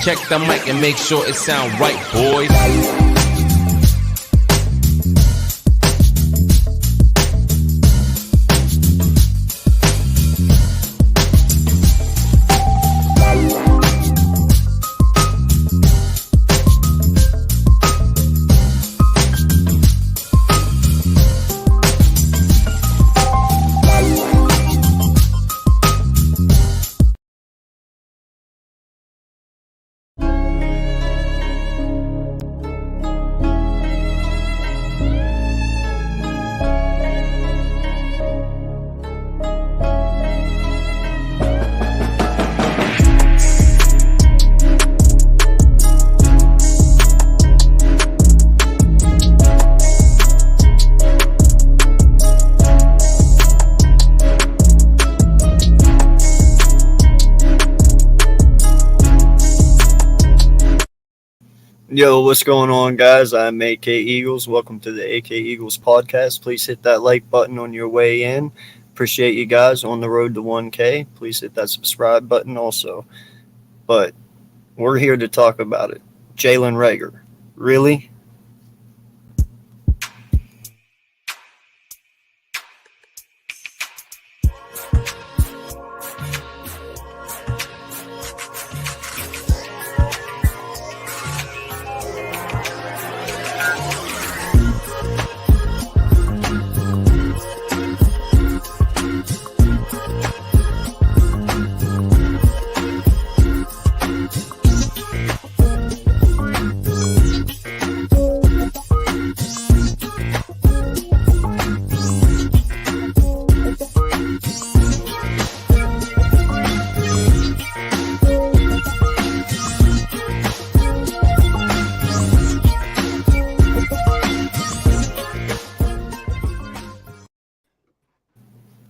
Check the mic and make sure it sound right, boys. Yo, what's going on, guys? I'm AK Eagles. Welcome to the AK Eagles podcast. Please hit that like button on your way in. Appreciate you guys on the road to 1K. Please hit that subscribe button also. But we're here to talk about it. Jalen Reagor. Really?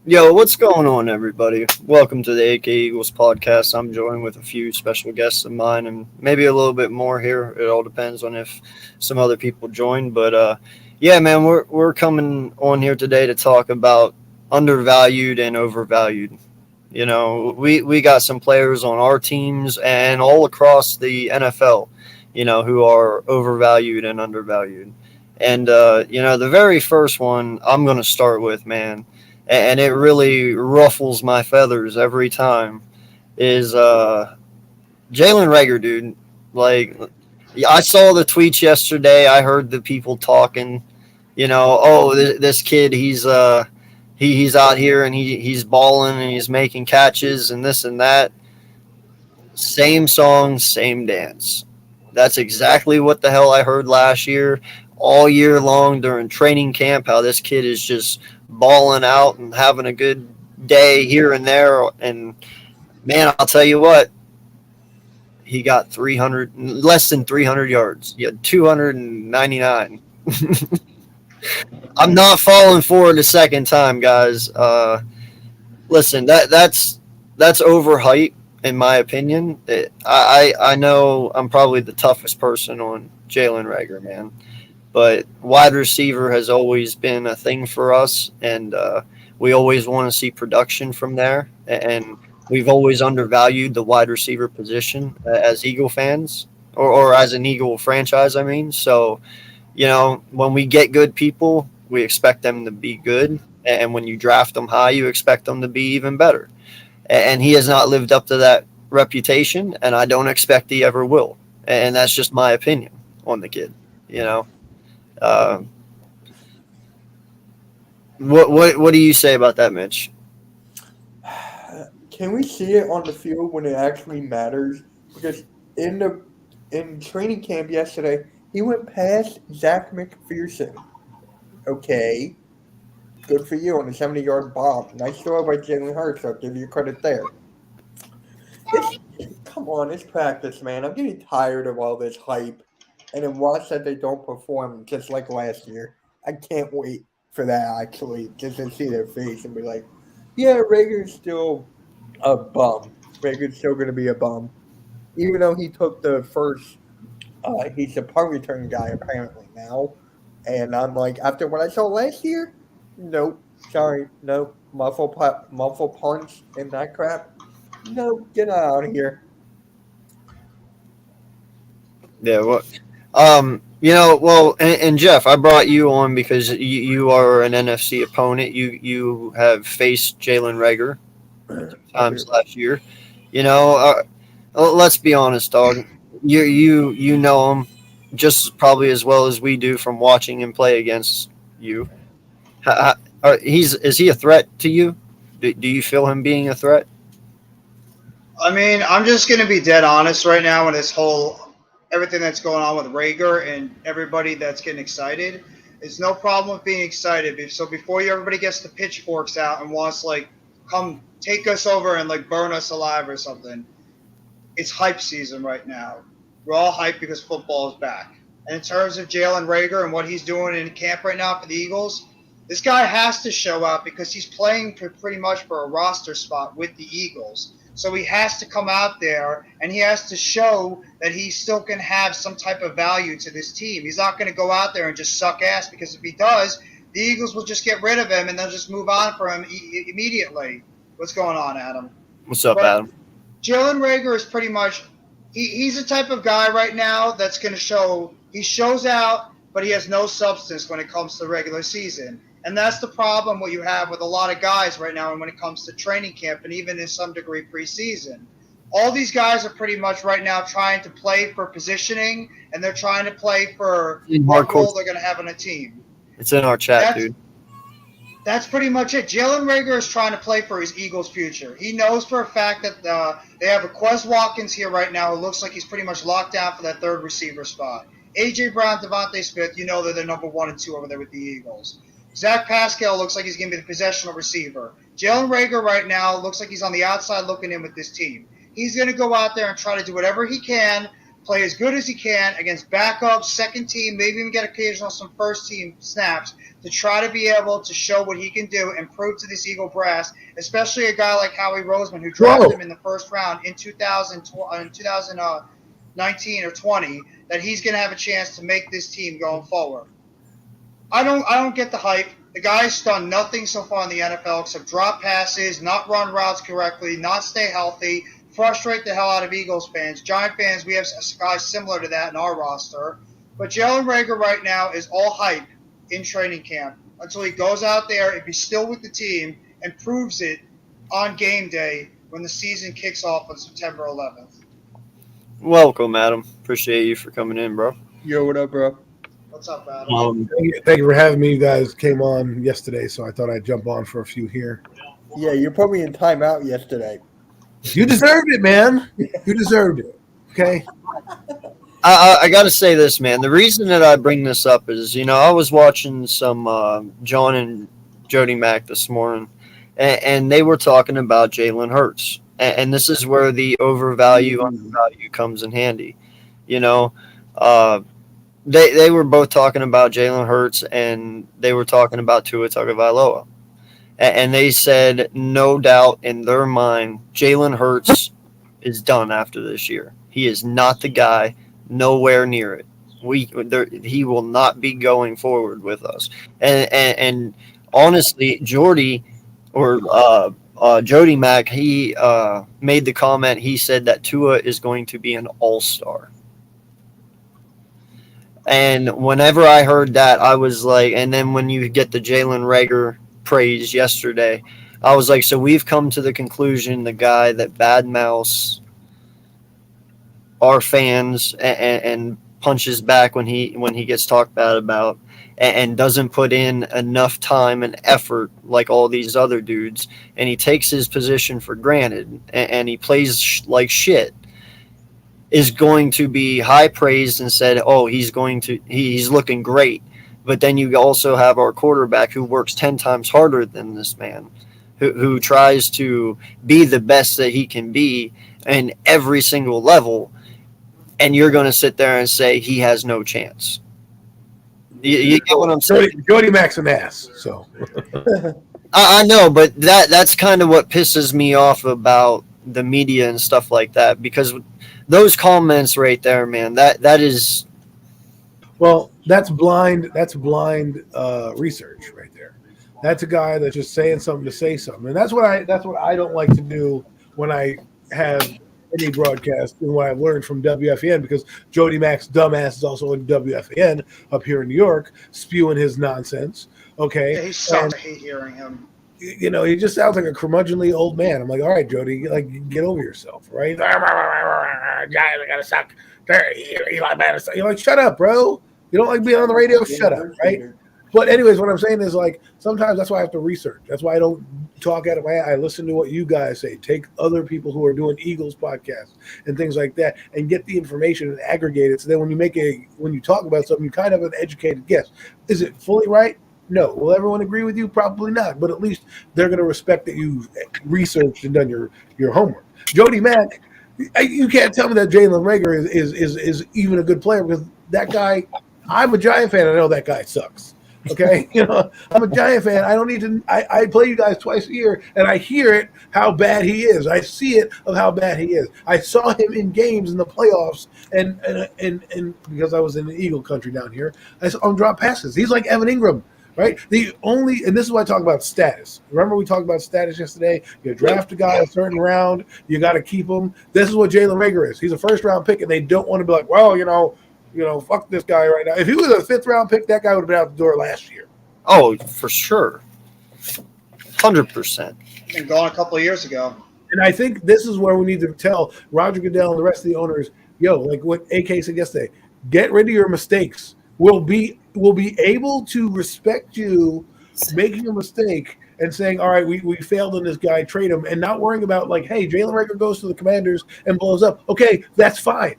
Yo, what's going on, everybody? Welcome to the AK Eagles podcast. I'm joined with a few special guests of mine and maybe a little bit more here. It all depends on if some other people join. But yeah, man, we're coming on here today to talk about undervalued and overvalued. You know, we got some players on our teams and all across the NFL, you know, who are overvalued and undervalued. And, you know, the very first one I'm going to start with, man, and it really ruffles my feathers every time, is Jalen Reagor, dude. Like, I saw the tweets yesterday. I heard the people talking, you know, oh, this kid, he's out here and he's balling and he's making catches and this and that. Same song, same dance. That's exactly what the hell I heard last year, all year long during training camp, how this kid is just balling out and having a good day here and there. And, man, I'll tell you what, he got 300, less than 300 yards. He had 299. I'm not falling for it a second time, guys. Listen, that's overhyped in my opinion. I know I'm probably the toughest person on Jalen Reagor, man, but wide receiver has always been a thing for us, and we always want to see production from there, and we've always undervalued the wide receiver position as Eagle fans, or as an Eagle franchise, I mean. So, you know, when we get good people, we expect them to be good, and when you draft them high, you expect them to be even better. And he has not lived up to that reputation, and I don't expect he ever will. And that's just my opinion on the kid, you know. Uh, what do you say about that, Mitch? Can we see it on the field when it actually matters? Because in training camp yesterday, he went past Zach McPherson. Okay, good for you on a 70-yard bomb. Nice throw by Jalen Hurts. I'll give you credit there. Come on, it's practice, man. I'm getting tired of all this hype. And then watch that they don't perform just like last year. I can't wait for that, actually, just to see their face and be like, yeah, Reagor's still a bum. Reagor's still going to be a bum. Even though he took the first, he's a punt return guy apparently now. And I'm like, after what I saw last year, nope, sorry, nope, muffle punch and that crap. No, get out of here. Yeah. What? Well, and Jeff, I brought you on because you are an NFC opponent. You have faced Jalen Rager times last year. You know, let's be honest, dog. You know him just probably as well as we do from watching him play against you. Is he a threat to you? Do you feel him being a threat? I mean, I'm just gonna be dead honest right now with this whole everything that's going on with Rager and everybody that's getting excited. It's no problem with being excited. So before everybody gets the pitchforks out and wants like come take us over and like burn us alive or something, it's hype season right now. We're all hyped because football is back. And in terms of Jalen Rager and what he's doing in camp right now for the Eagles, this guy has to show up because he's playing pretty much for a roster spot with the Eagles. So he has to come out there and he has to show that he still can have some type of value to this team. He's not going to go out there and just suck ass, because if he does, the Eagles will just get rid of him and they'll just move on for him immediately. What's going on, Adam? What's up, But Adam? Jalen Rager is pretty much he's the type of guy right now that's going to show he shows out, but he has no substance when it comes to the regular season. And that's the problem what you have with a lot of guys right now when it comes to training camp and even in some degree preseason. All these guys are pretty much right now trying to play for positioning, and they're trying to play for what role they're going to have on a team. It's in our chat, dude. That's pretty much it. Jalen Rager is trying to play for his Eagles' future. He knows for a fact that they have a Quez Watkins here right now who looks like he's pretty much locked down for that third receiver spot. A.J. Brown, Devontae Smith, you know they're the number 1 and 2 over there with the Eagles. Zach Pascal looks like he's going to be the possessional receiver. Jalen Rager right now looks like he's on the outside looking in with this team. He's going to go out there and try to do whatever he can, play as good as he can against backups, second team, maybe even get occasional some first team snaps to try to be able to show what he can do and prove to this Eagle brass, especially a guy like Howie Roseman who drafted him in the first round in 2019 or 20, that he's going to have a chance to make this team going forward. I don't get the hype. The guy's done nothing so far in the NFL except drop passes, not run routes correctly, not stay healthy, frustrate the hell out of Eagles fans. Giant fans, we have guys similar to that in our roster. But Jalen Rager right now is all hype in training camp until he goes out there, if he's still with the team, and proves it on game day when the season kicks off on September 11th. Welcome, Adam. Appreciate you for coming in, bro. Yo, what up, bro? What's up, Adam? Thank you for having me. You guys came on yesterday, so I thought I'd jump on for a few here. Yeah, you put me in timeout yesterday. You deserved it, man. You deserved it. Okay. I got to say this, man. The reason that I bring this up is, I was watching some John and Jody Mack this morning, and they were talking about Jalen Hurts. And this is where the overvalue, undervalue comes in handy. They were both talking about Jalen Hurts, and they were talking about Tua Tagovailoa. And they said, no doubt in their mind, Jalen Hurts is done after this year. He is not the guy, nowhere near it. He will not be going forward with us. And honestly, Jody Mack, he made the comment. He said that Tua is going to be an all-star. And whenever I heard that, I was like, and then when you get the Jalen Rager praise yesterday, I was like, so we've come to the conclusion the guy that badmouths our fans and punches back when he gets talked bad about and doesn't put in enough time and effort like all these other dudes, and he takes his position for granted and he plays like shit, is going to be high praised and said, oh, he's looking great. But then you also have our quarterback who works 10 times harder than this man, who tries to be the best that he can be in every single level. And you're going to sit there and say he has no chance. You get what I'm saying? Jody Mack's an ass. So I know, but that's kind of what pisses me off about the media and stuff like that, because those comments right there, man, that is. Well, that's blind research right there. That's a guy that's just saying something to say something, and that's what I don't like to do when I have any broadcast than what I've learned from WFAN, because Jody Mack's dumbass is also in WFAN up here in New York, spewing his nonsense. Okay, Yeah, he sucks. I hate hearing him. you know, he just sounds like a curmudgeonly old man. I'm like, all right, Jody, like, get over yourself, right? I gotta suck. You're like, shut up, bro. You don't like being on the radio? Shut up, right? But anyways, what I'm saying is, like, sometimes that's why I have to research. That's why I don't talk out of my I listen to what you guys say. Take other people who are doing Eagles podcasts and things like that, and get the information and aggregate it. So then when you talk about something, you kind of have an educated guess. Is it fully right? No. Will everyone agree with you? Probably not. But at least they're going to respect that you've researched and done your homework. Jody Mack, you can't tell me that Jalen Reagor is even a good player, because that guy, I'm a Giant fan. I know that guy sucks. Okay, you know, I'm a Giant fan. I don't need to. I play you guys twice a year, and I hear it how bad he is. I see it of how bad he is. I saw him in games in the playoffs, and because I was in the Eagle country down here, I saw him drop passes. He's like Evan Ingram, right? And this is why I talk about status. Remember we talked about status yesterday. You draft a guy a certain round, you got to keep him. This is what Jalen Reagor is. He's a first round pick, and they don't want to be like, well, you know, fuck this guy right now. If he was a 5th round pick, that guy would have been out the door last year. Oh, for sure. 100%. Been gone a couple of years ago. And I think this is where we need to tell Roger Goodell and the rest of the owners, like what AK said yesterday, get rid of your mistakes. We'll be able to respect you making a mistake and saying, all right, we failed on this guy, trade him, and not worrying about, like, hey, Jalen Reagor goes to the Commanders and blows up. Okay, that's fine.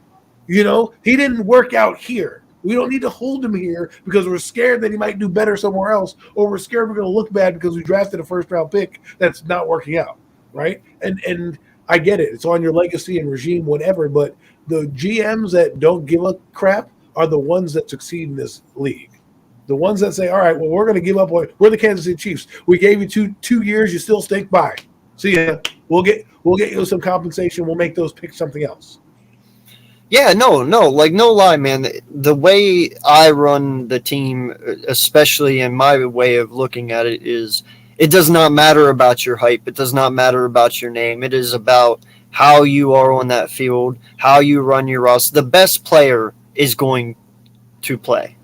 You know, he didn't work out here. We don't need to hold him here because we're scared that he might do better somewhere else, or we're scared we're going to look bad because we drafted a first-round pick that's not working out, right? And I get it. It's on your legacy and regime, whatever, but the GMs that don't give a crap are the ones that succeed in this league. The ones that say, all right, well, we're going to give up. We're the Kansas City Chiefs. We gave you two years. You still stink by. See ya. We'll get you some compensation. We'll make those picks something else. Yeah, no, like, no lie, man. The way I run the team, especially in my way of looking at it, is it does not matter about your hype. It does not matter about your name. It is about how you are on that field, how you run your roster. The best player is going to play.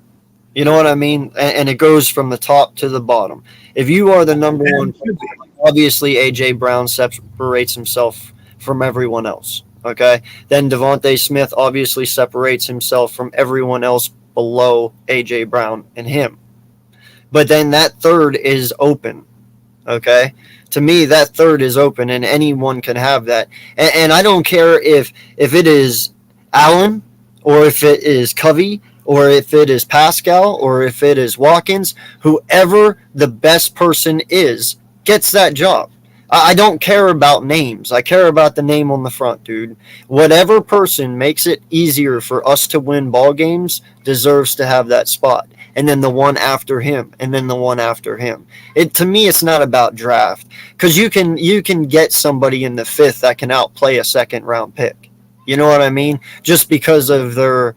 You know what I mean? And it goes from the top to the bottom. If you are the number one player, obviously A.J. Brown separates himself from everyone else. Okay, then Devontae Smith obviously separates himself from everyone else below A.J. Brown and him. But then that third is open. Okay, to me, that third is open, and anyone can have that. And I don't care if it is Allen, or if it is Covey, or if it is Pascal, or if it is Watkins. Whoever the best person is gets that job. I don't care about names. I care about the name on the front, dude. Whatever person makes it easier for us to win ball games deserves to have that spot. And then the one after him, and then the one after him. To me, it's not about draft, because you can get somebody in the 5th that can outplay a 2nd-round pick. You know what I mean? Just because of their.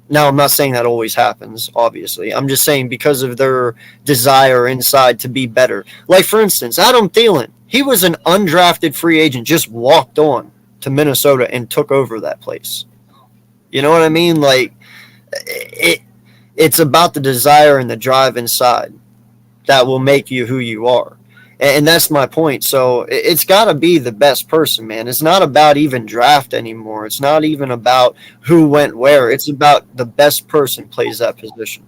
Now, I'm not saying that always happens, obviously. I'm just saying because of their desire inside to be better. Like, for instance, Adam Thielen. He was an undrafted free agent, just walked on to Minnesota and took over that place. You know what I mean? Like, it's about the desire and the drive inside that will make you who you are. And that's my point. So it's got to be the best person, man. It's not about even draft anymore. It's not even about who went where. It's about the best person plays that position.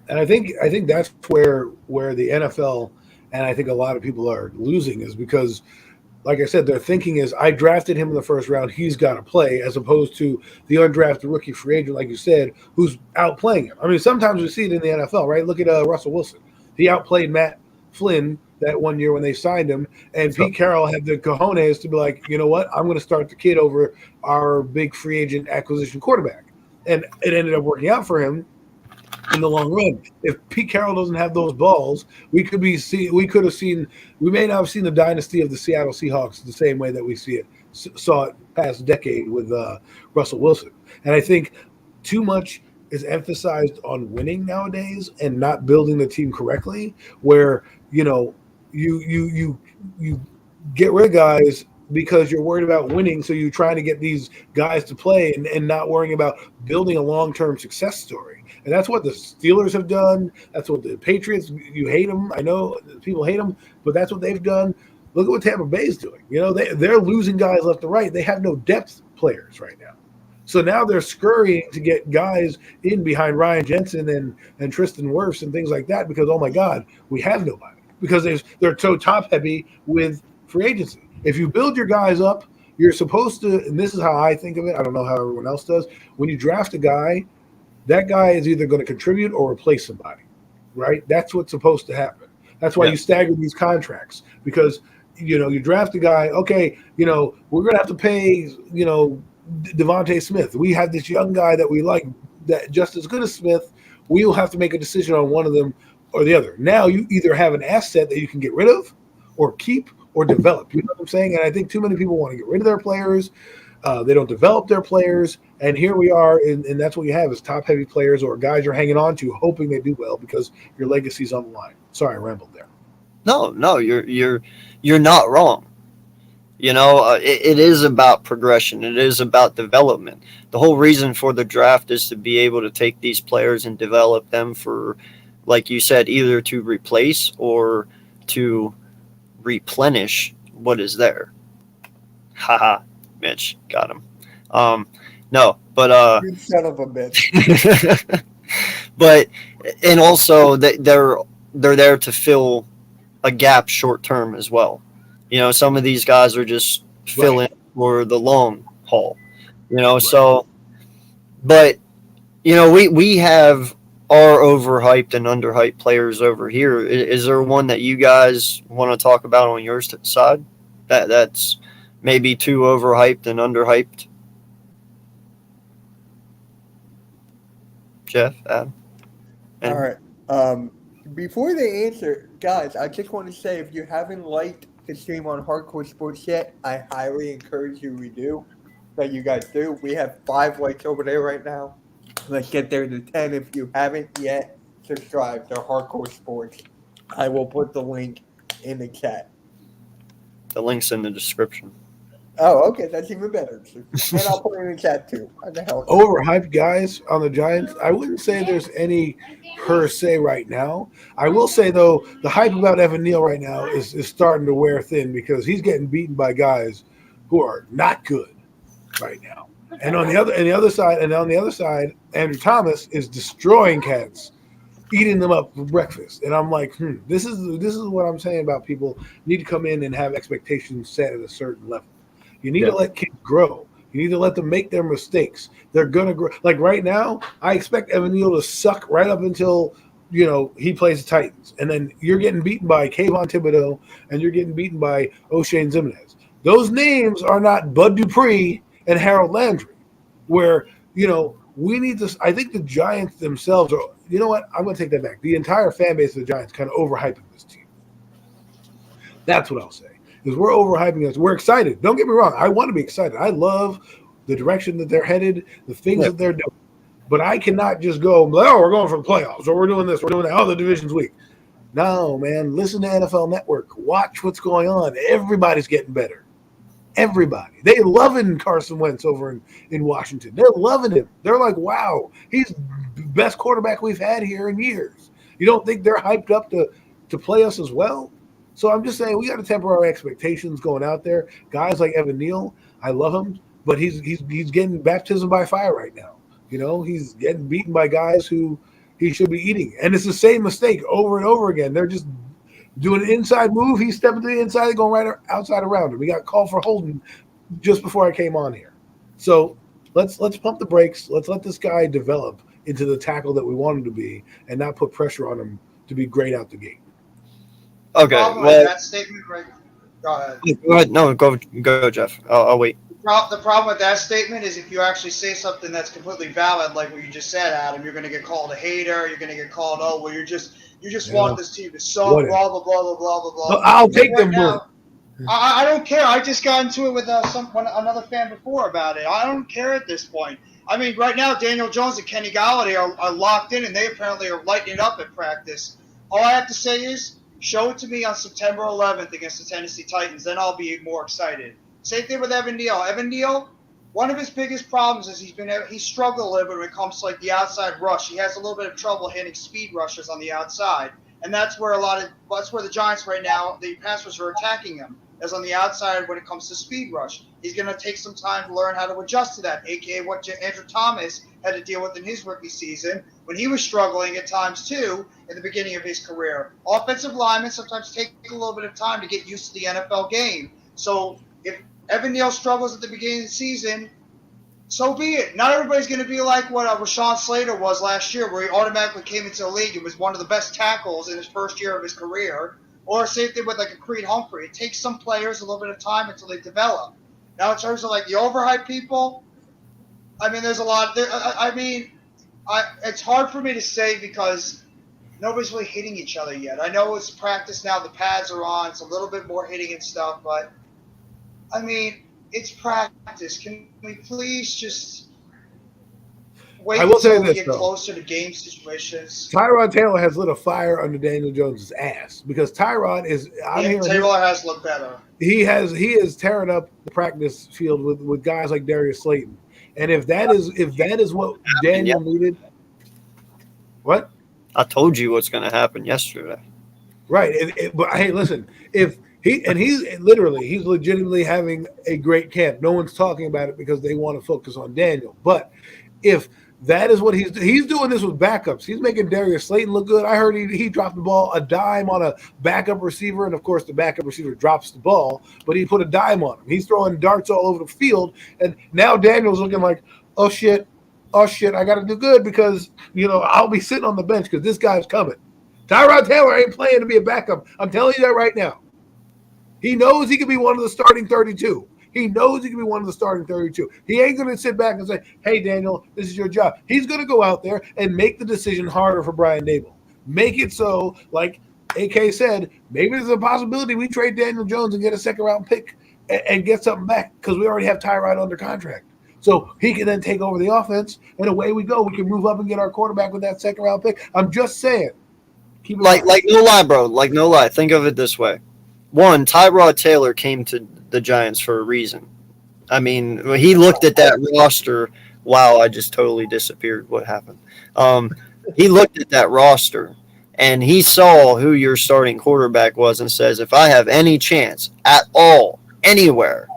And I think that's where the NFL and I think a lot of people are losing, is because, like I said, their thinking is, I drafted him in the 1st round, he's got to play, as opposed to the undrafted rookie free agent, like you said, who's outplaying him. I mean, sometimes we see it in the NFL, right? Look at Russell Wilson. He outplayed Matt Flynn that one year when they signed him, and Pete Carroll had the cojones to be like, you know what, I'm going to start the kid over our big free agent acquisition quarterback. And it ended up working out for him in the long run. If Pete Carroll doesn't have those balls, we may not have seen the dynasty of the Seattle Seahawks the same way that we saw it past decade with Russell Wilson. And I think too much is emphasized on winning nowadays and not building the team correctly, where, you get rid of guys because you're worried about winning. So you're trying to get these guys to play and not worrying about building a long-term success story. And that's what the Steelers have done. That's what the Patriots, you hate them. I know people hate them, but that's what they've done. Look at what Tampa Bay is doing. You know, they're losing guys left and right. They have no depth players right now. So now they're scurrying to get guys in behind Ryan Jensen and Tristan Wirfs and things like that because, oh, my God, we have nobody. Because they're so top-heavy with free agency. If you build your guys up, you're supposed to, and this is how I think of it, I don't know how everyone else does, when you draft a guy, that guy is either going to contribute or replace somebody, right? That's what's supposed to happen. That's why you stagger these contracts because, you know, you draft a guy, okay, you know, we're going to have to pay, you know, Devontae Smith. We have this young guy that we like that just as good as Smith. We will have to make a decision on one of them or the other. Now you either have an asset that you can get rid of or keep or develop. You know what I'm saying? And I think too many people want to get rid of their players. They don't develop their players. And here we are, and that's what you have is top-heavy players or guys you're hanging on to hoping they do well because your legacy's on the line. Sorry, I rambled there. No, you're not wrong. You know, it is about progression. It is about development. The whole reason for the draft is to be able to take these players and develop them for, like you said, either to replace or to replenish what is there. Haha, Mitch, got him. No, but You son of a bitch. but and also they're there to fill a gap short term as well. You know, some of these guys are just filling for the long haul. You know, so but you know, we have our overhyped and underhyped players over here. Is there one that you guys want to talk about on your side? That's maybe too overhyped and underhyped? Jeff, Adam? All right. Before they answer, guys, I just want to say if you haven't liked the stream on Hardcore Sports yet, I highly encourage that you guys do. We have 5 likes over there right now. Let's get there to 10. If you haven't yet, subscribe to Hardcore Sports. I will put the link in the chat. The link's in the description. Oh, okay, that's even better. And I'll put it in the chat too. What the hell? Overhyped guys on the Giants, I wouldn't say there's any per se right now. I will say, though, the hype about Evan Neal right now is starting to wear thin because he's getting beaten by guys who are not good right now. And on the other side, Andrew Thomas is destroying cats, eating them up for breakfast. And I'm like, this is what I'm saying about people need to come in and have expectations set at a certain level. You need to let kids grow. You need to let them make their mistakes. They're going to grow. Like right now, I expect Evan Neal to suck right up until, you know, he plays the Titans. And then you're getting beaten by Kayvon Thibodeau and you're getting beaten by O'Shane Ximines. Those names are not Bud Dupree and Harold Landry, where, you know, we need to – I think the Giants themselves are – you know what? I'm going to take that back. The entire fan base of the Giants kind of overhyping this team. That's what I'll say. Because we're overhyping us. We're excited. Don't get me wrong. I want to be excited. I love the direction that they're headed, the things that they're doing. But I cannot just go, oh, we're going for the playoffs, or we're doing this, we're doing that. Oh, the division's weak. No, man. Listen to NFL Network. Watch what's going on. Everybody's getting better. Everybody. They're loving Carson Wentz over in Washington. They're loving him. They're like, wow, he's the best quarterback we've had here in years. You don't think they're hyped up to play us as well? So I'm just saying we got to temper our expectations going out there. Guys like Evan Neal, I love him, but he's getting baptism by fire right now. You know, he's getting beaten by guys who he should be eating. And it's the same mistake over and over again. They're just doing an inside move. He's stepping to the inside, going right outside around him. We got called for holding just before I came on here. So let's pump the brakes. Let's let this guy develop into the tackle that we want him to be and not put pressure on him to be great out the gate. Okay, well, that statement, right? Go ahead. Go ahead. No, go, Jeff. I'll wait. The problem with that statement is if you actually say something that's completely valid, like what you just said, Adam, you're going to get called a hater. You're going to get called, oh, well, you just want this team to suck, blah, blah, blah, blah, blah, blah. No, I'll take them. I don't care. I just got into it with another fan before about it. I don't care at this point. I mean, right now, Daniel Jones and Kenny Galladay are locked in, and they apparently are lighting up at practice. All I have to say is, show it to me on September 11th against the Tennessee Titans. Then I'll be more excited. Same thing with Evan Neal. Evan Neal, one of his biggest problems is he's struggled a little bit when it comes to like the outside rush. He has a little bit of trouble hitting speed rushes on the outside, and that's where the Giants right now, the pass rushers are attacking him, is on the outside when it comes to speed rush. He's going to take some time to learn how to adjust to that, aka what Andrew Thomas had to deal with in his rookie season when he was struggling at times too in the beginning of his career. Offensive linemen sometimes take a little bit of time to get used to the NFL game. So if Evan Neal struggles at the beginning of the season, so be it. Not everybody's going to be like what Rashawn Slater was last year, where he automatically came into the league and was one of the best tackles in his first year of his career. Or same thing with like a Creed Humphrey. It takes some players a little bit of time until they develop. Now, in terms of like the overhyped people, I mean, there's a lot. It's hard for me to say because nobody's really hitting each other yet. I know it's practice now. The pads are on. It's a little bit more hitting and stuff, but I mean, it's practice. Can we please just wait until we get closer to game situations? Tyrod Taylor has lit a fire under Daniel Jones' ass because Tyrod is. Taylor has looked better. He is tearing up the practice field with guys like Darius Slayton, and if that is what Daniel needed, what? I told you what's going to happen yesterday. Right, but hey, listen, he's legitimately having a great camp. No one's talking about it because they want to focus on Daniel. But if that is what he's doing this with backups. He's making Darius Slayton look good. I heard he dropped the ball a dime on a backup receiver, and of course the backup receiver drops the ball, but he put a dime on him. He's throwing darts all over the field, and now Daniel's looking like, oh shit, I got to do good because I'll be sitting on the bench because this guy's coming. Tyrod Taylor ain't playing to be a backup. I'm telling you that right now. He knows he could be one of the starting 32. He knows he can be one of the starting 32. He ain't going to sit back and say, hey, Daniel, this is your job. He's going to go out there and make the decision harder for Brian Daboll. Make it so, like AK said, maybe there's a possibility we trade Daniel Jones and get a second-round pick and get something back because we already have Tyrod under contract. So he can then take over the offense, and away we go. We can move up and get our quarterback with that second-round pick. I'm just saying. Like no lie, bro. Like, no lie. Think of it this way. One, Tyrod Taylor came to the Giants for a reason. I mean, he looked at that roster. Wow, I just totally disappeared. What happened? He looked at that roster, and he saw who your starting quarterback was and says, if I have any chance at all, anywhere,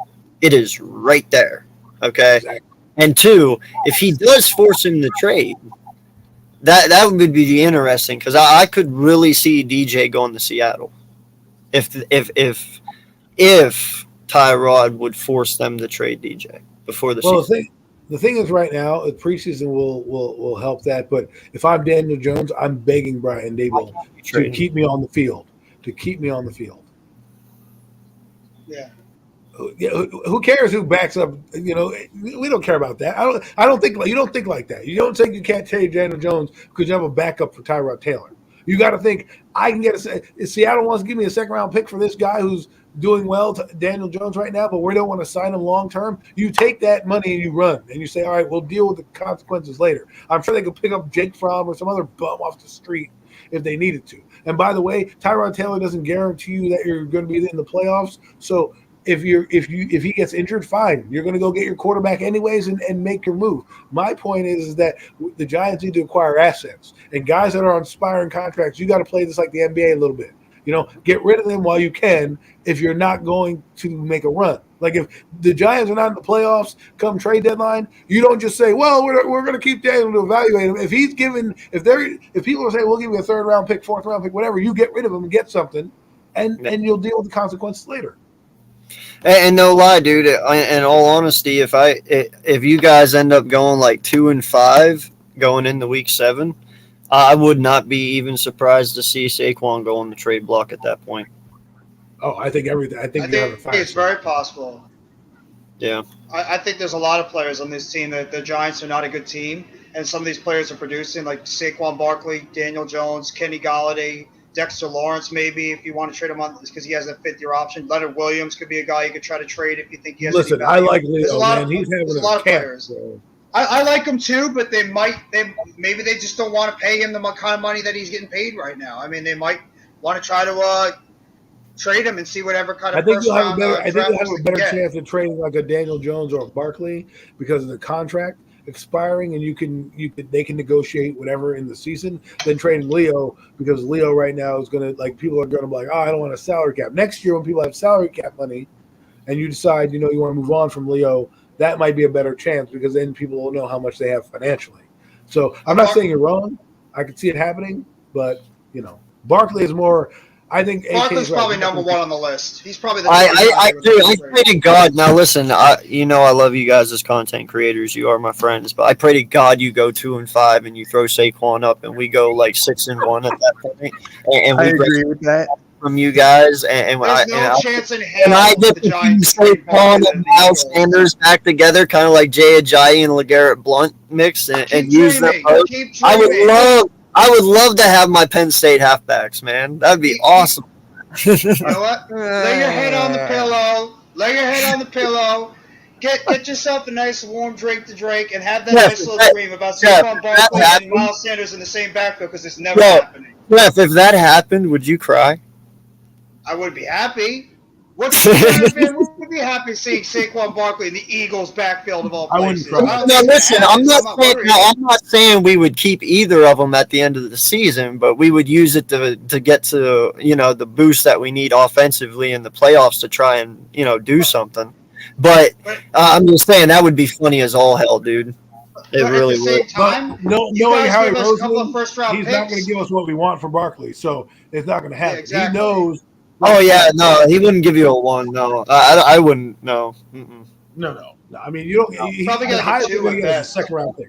it is right there. Okay? Exactly. And two, if he does force him to trade, that would be interesting because I could really see DJ going to Seattle. If Tyrod would force them to trade DJ before the season. The thing is, right now, the preseason will help that. But if I'm Daniel Jones, I'm begging Brian Daboll to keep me on the field. Yeah. Who cares who backs up? We don't care about that. I don't think you don't think like that. You don't think you can't trade Daniel Jones because you have a backup for Tyrod Taylor. You got to think I can get if Seattle wants to give me a second-round pick for this guy who's doing well, to Daniel Jones right now, but we don't want to sign him long-term. You take that money and you run, and you say, all right, we'll deal with the consequences later. I'm sure they could pick up Jake Fromm or some other bum off the street if they needed to. And by the way, Tyrod Taylor doesn't guarantee you that you're going to be in the playoffs. So if he gets injured, fine. You're going to go get your quarterback anyways and make your move. My point is that the Giants need to acquire assets. And guys that are on expiring contracts, you got to play this like the NBA a little bit. Get rid of them while you can if you're not going to make a run. Like if the Giants are not in the playoffs come trade deadline, you don't just say, well, we're going to keep Daniel to evaluate him. If people are saying we'll give you a third-round pick, fourth-round pick, whatever, you get rid of him and get something, and you'll deal with the consequences later. And no lie, dude. In all honesty, if you guys end up going like 2-5 going into week 7, I would not be even surprised to see Saquon go on the trade block at that point. Oh, I think it's very possible. Yeah, I think there's a lot of players on this team that the Giants are not a good team, and some of these players are producing, like Saquon Barkley, Daniel Jones, Kenny Golladay, Dexter Lawrence, maybe if you want to trade him on because he has a fifth-year option. Leonard Williams could be a guy you could try to trade if you think he has. Listen, I like Leo, man. He's having a lot of players. I like him too, but maybe they just don't want to pay him the kind of money that he's getting paid right now. I mean, they might want to try to trade him and see whatever kind I of think first you'll have a round better. I think draft you'll have picks a they better can get. chance of trading like a Daniel Jones or a Barkley because of the contract expiring, and they can negotiate whatever in the season. Than trading Leo because Leo right now is gonna like people are gonna be like, oh, I don't want a salary cap. Next year when people have salary cap money, and you decide you want to move on from Leo, that might be a better chance because then people will know how much they have financially. So I'm not saying you're wrong. I could see it happening, but Barkley is more. I think AK Barkley's is right. probably number one on the list. He's probably the I pray to God. Now listen, I love you guys as content creators. You are my friends, but I pray to God you go 2-5 and you throw Saquon up and we go like 6-1 at that point, and I we agree with that. from you guys, and There's no chance in hell I get the to Giants see trade Barkley Saquon to and the Miles Eagles. Sanders back together, kind of like Jay Ajayi and LeGarrette Blunt mix, and Keep use them dreaming. both. Keep I dreaming. would love to have my Penn State halfbacks, man. That'd be awesome. You know what? Lay your head on the pillow. Lay your head on the pillow. Get yourself a nice warm drink to drink and have that nice little dream about Saquon Barkley and Miles Sanders in the same backfield because it's never happening. Jeff, if that happened, would you cry? I would be happy. What Giant fan would be happy seeing Saquon Barkley in the Eagles' backfield of all I wouldn't places? cry. No, listen, I'm not saying we would keep either of them at the end of the season, but we would use it to get to the boost that we need offensively in the playoffs to try and do something. But I'm just saying that would be funny as all hell, dude. It really would. But knowing how he knows, he's not going to give us what we want for Barkley, so it's not going to happen. Yeah, exactly. He knows. Oh yeah, no, he wouldn't give you a 1. No, I wouldn't. No. Mm-mm. No. I mean, you don't. He's probably gonna highest get 2 going to at get is a best. second round pick.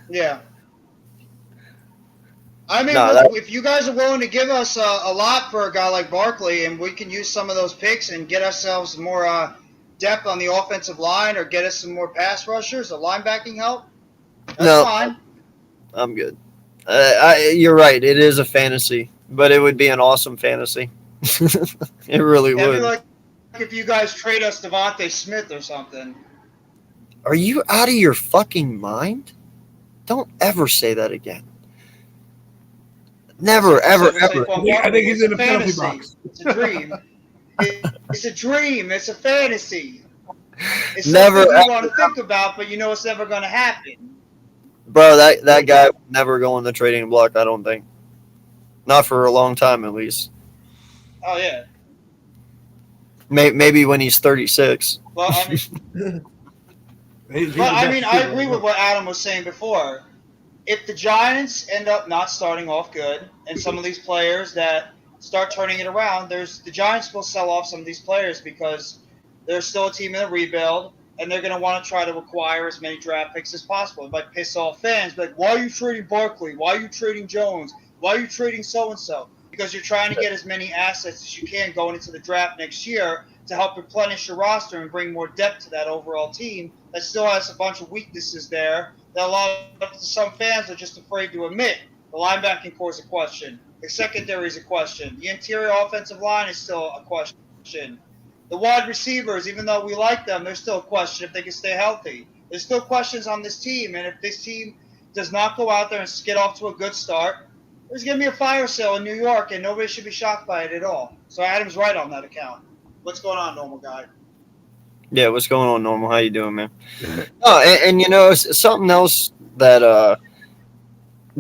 Yeah. I mean, No, look, if you guys are willing to give us a lot for a guy like Barkley, and we can use some of those picks and get ourselves more depth on the offensive line, or get us some more pass rushers, or linebacking help, that's fine. I'm good. You're right. It is a fantasy, but it would be an awesome fantasy. It really It'd would. be like if you guys trade us Devontae Smith or something. Are you out of your fucking mind? Don't ever say that again. Never, ever, ever. I think he's in the penalty box. It's a dream. It's a dream. It's a fantasy. It's Never, something you ever. want to think about, but you know it's never going to happen. Bro, that guy would never go on the trading block, I don't think. Not for a long time, at least. Oh, yeah. Maybe when he's 36. Well, I mean, I agree with what Adam was saying before. If the Giants end up not starting off good, and some of these players that start turning it around, the Giants will sell off some of these players because they're still a team in a rebuild, and they're going to want to try to acquire as many draft picks as possible. It might piss off fans, but why are you trading Barkley? Why are you trading Jones? Why are you trading so-and-so? Because you're trying to get as many assets as you can going into the draft next year to help replenish your roster and bring more depth to that overall team that still has a bunch of weaknesses there that a lot of some fans are just afraid to admit. The linebacking core is a question. The secondary is a question. The interior offensive line is still a question. The wide receivers, even though we like them, there's still a question if they can stay healthy. There's still questions on this team, and if this team does not go out there and get off to a good start, there's going to be a fire sale in New York, and nobody should be shocked by it at all. So Adam's right on that account. What's going on, normal guy? Yeah, what's going on, Normal? How you doing, man? Oh, and something else that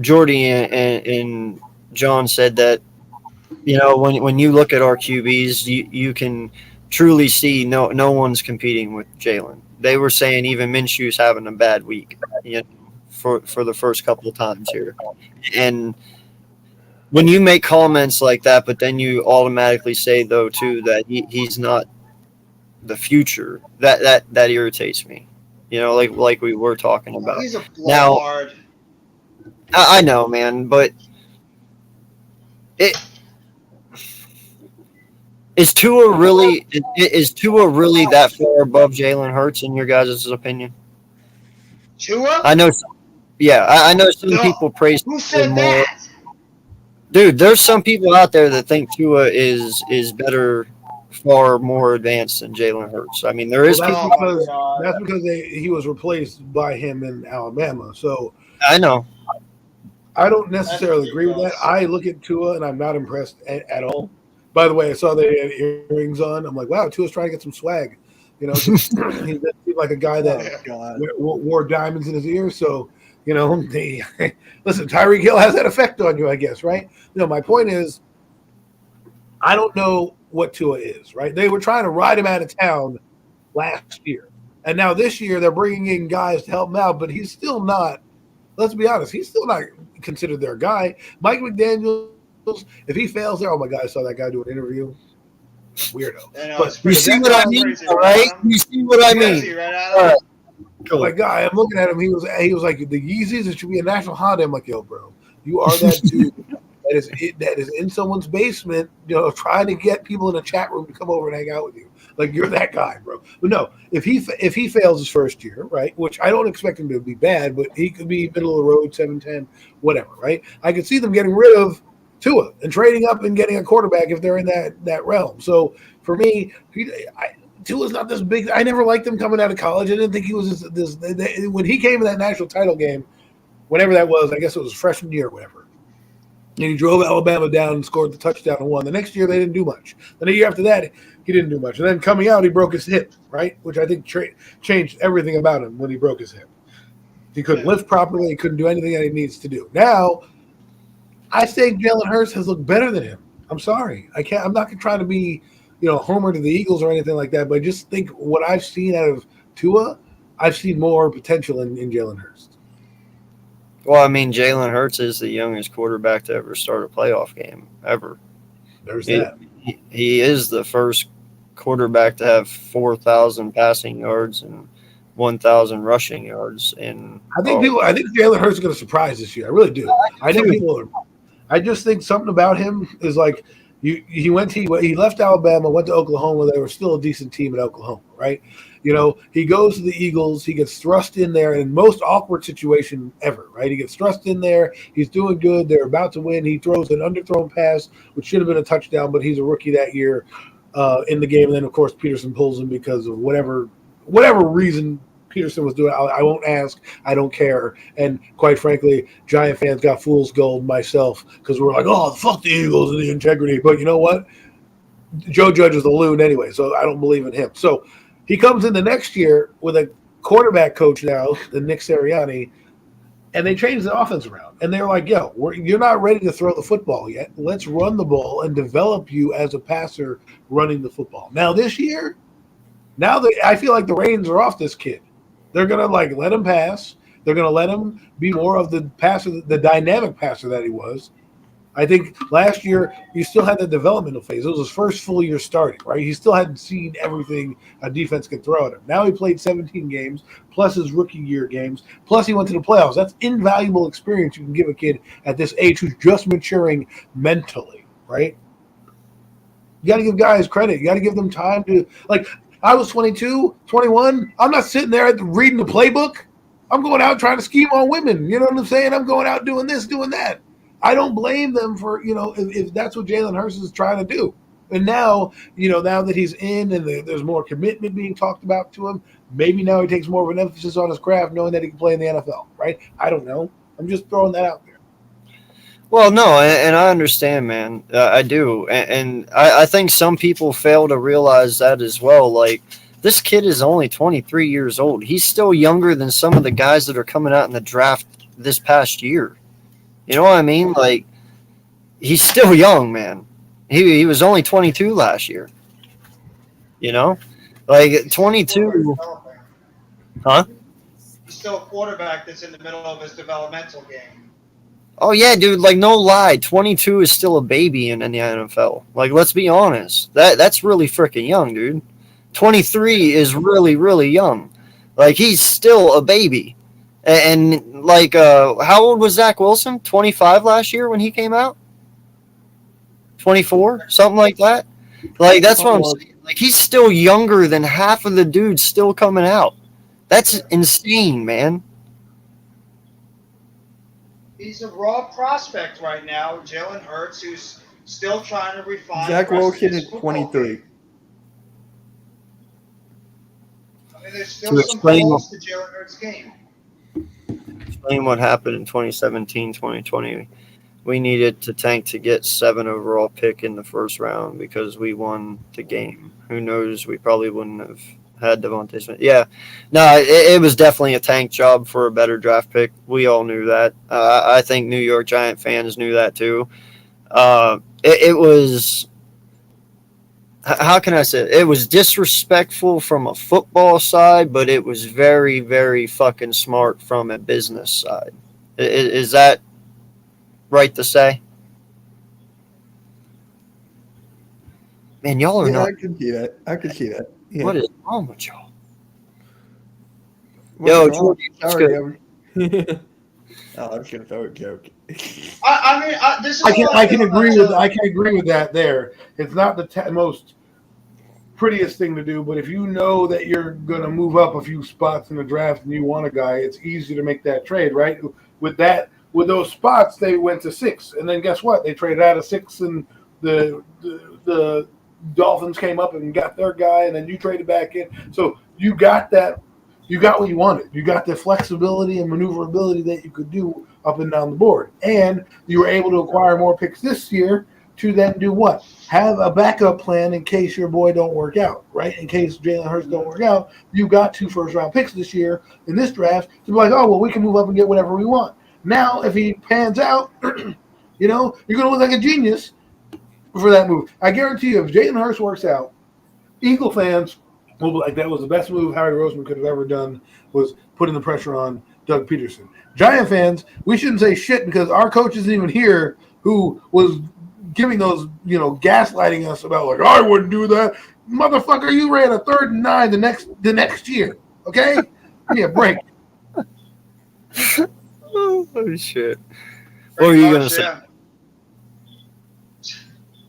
Jordy and John said that, when you look at our QBs, you can truly see no one's competing with Jalen. They were saying even Minshew's having a bad week, for the first couple of times here. And when you make comments like that, but then you automatically say, though, too, that he's not the future, that irritates me. Like we were talking about. He's a blowhard. I know, man, but is Tua really that far above Jalen Hurts in your guys' opinion? Tua? I know. I know some people praise Who Tua said more. that? Dude, there's some people out there that think Tua is better, far more advanced than Jalen Hurts. I mean, there is Well, people. that's because he was replaced by him in Alabama. So I know. I don't necessarily agree with that. I look at Tua and I'm not impressed at all. By the way, I saw they had earrings on. I'm like, wow, Tua's trying to get some swag. You know, he doesn't seem like a guy that Oh, God. wore diamonds in his ears. So, you know, listen, Tyreek Hill has that effect on you, I guess, right? You know, my point is, I don't know what Tua is, right? They were trying to ride him out of town last year. And now this year they're bringing in guys to help him out, but he's still not, let's be honest, he's still not considered their guy. Mike McDaniels, if he fails there, oh my God, I saw that guy do an interview. Weirdo. I know, But it's You pretty- see what I mean, crazy, all right? Adam? You see what I Crazy, mean? right, All Adam? right, cool. My guy, I'm looking at him. He was like the Yeezys. It should be a national holiday. I'm like, yo, bro, you are that dude that is in someone's basement, you know, trying to get people in a chat room to come over and hang out with you. Like you're that guy, bro. But no, if he fails his first year, right, which I don't expect him to be bad, but he could be middle of the road, 7-10, whatever, right? I could see them getting rid of Tua and trading up and getting a quarterback if they're in that realm. So for me, Tua's not this big. I never liked him coming out of college. I didn't think he was this when he came in that national title game, whenever that was. I guess it was freshman year or whatever. And he drove Alabama down and scored the touchdown and won. The next year they didn't do much. Then the year after that he didn't do much. And then coming out he broke his hip, right, which I think changed everything about him when he broke his hip. He couldn't lift properly. He couldn't do anything that he needs to do. Now, I think Jalen Hurts has looked better than him. I'm sorry. I'm not trying to be, you know, homer to the Eagles or anything like that, but I just think what I've seen out of Tua, I've seen more potential in Jalen Hurts. Well, I mean, Jalen Hurts is the youngest quarterback to ever start a playoff game ever. There's He, that. he is the first quarterback to have 4,000 passing yards and 1,000 rushing yards. And I think Jalen Hurts is going to surprise this year. I really do. I think people are. I just think something about him is like he left Alabama, went to Oklahoma. They were still a decent team at Oklahoma, right? You know, he goes to the Eagles. He gets thrust in there in most awkward situation ever, right? He gets thrust in there. He's doing good. They're about to win. He throws an underthrown pass, which should have been a touchdown, but he's a rookie that year in the game. And then, of course, Peterson pulls him because of whatever reason Peterson was doing. I won't ask. I don't care. And quite frankly, Giant fans got fool's gold, myself, because we're like, oh, fuck the Eagles and the integrity. But you know what? Joe Judge is a loon anyway, so I don't believe in him. So he comes in the next year with a quarterback coach now, the Nick Sirianni, and they changed the offense around. And they're like, yo, you're not ready to throw the football yet. Let's run the ball and develop you as a passer running the football. Now this year, I feel like the reins are off this kid. They're going to let him pass. They're going to let him be more of the passer, the dynamic passer that he was. I think last year he still had the developmental phase. It was his first full year starting, right? He still hadn't seen everything a defense could throw at him. Now he played 17 games, plus his rookie year games, plus he went to the playoffs. That's invaluable experience you can give a kid at this age who's just maturing mentally, right? You got to give guys credit. You got to give them time to I was 22, 21. I'm not sitting there reading the playbook. I'm going out trying to scheme on women. You know what I'm saying? I'm going out doing this, doing that. I don't blame them for, if that's what Jalen Hurts is trying to do. And now, now that he's in and there's more commitment being talked about to him, maybe now he takes more of an emphasis on his craft, knowing that he can play in the NFL, right? I don't know. I'm just throwing that out there. Well, no, and I understand, man. I do. And I think some people fail to realize that as well. Like, this kid is only 23 years old. He's still younger than some of the guys that are coming out in the draft this past year. You know what I mean? Like, he's still young, man. He was only 22 last year. Like, 22. Huh? He's still a quarterback that's in the middle of his developmental game. Oh, yeah, dude. Like, no lie. 22 is still a baby in the NFL. Like, let's be honest. That's really freaking young, dude. 23 is really, really young. Like, he's still a baby. And how old was Zach Wilson? 25 last year when he came out? 24? Something like that? Like, that's what I'm saying. Like, he's still younger than half of the dudes still coming out. That's insane, man. He's a raw prospect right now, Jalen Hurts, who's still trying to refine. Zach the rest of Wilson his is football 23. game. I mean, there's still To some explain holes to Jalen Hurts' game. Explain what happened in 2017, 2020 we needed to tank to get 7 overall pick in the first round because we won the game. Who knows? We probably wouldn't have had Devontae Smith. Yeah, no, it was definitely a tank job for a better draft pick. We all knew that. I think New York Giant fans knew that too. It was. How can I say it? It was disrespectful from a football side, but it was very, very fucking smart from a business side. Is that right to say? Man, y'all are Yeah, not. I can see that. I can see that. Yeah. What is wrong with y'all? What's Yo, wrong? Jordy, what's Sorry, good? I was gonna throw a joke. I mean, this is I can what I can feel agree about with I can agree with that. There, it's not the most prettiest thing to do, but if you know that you're going to move up a few spots in the draft and you want a guy, it's easy to make that trade, right? With those spots, they went to 6, and then guess what? They traded out of 6, and the Dolphins came up and got their guy, and then you traded back in. So you got that. You got what you wanted. You got the flexibility and maneuverability that you could do up and down the board, and you were able to acquire more picks this year to then do what? Have a backup plan in case your boy don't work out, right? In case Jalen Hurts don't work out, you got 2 first-round picks this year in this draft to be like, oh, well, we can move up and get whatever we want. Now, if he pans out, you're going to look like a genius for that move. I guarantee you, if Jalen Hurts works out, Eagle fans will be like, that was the best move Harry Roseman could have ever done, was putting the pressure on Doug Peterson. Giant fans, we shouldn't say shit because our coach isn't even here who was giving those, gaslighting us about like, I wouldn't do that. Motherfucker, you ran a 3rd and 9 the next year. Okay? Give me a break. Oh shit! What were you gonna say? Yeah.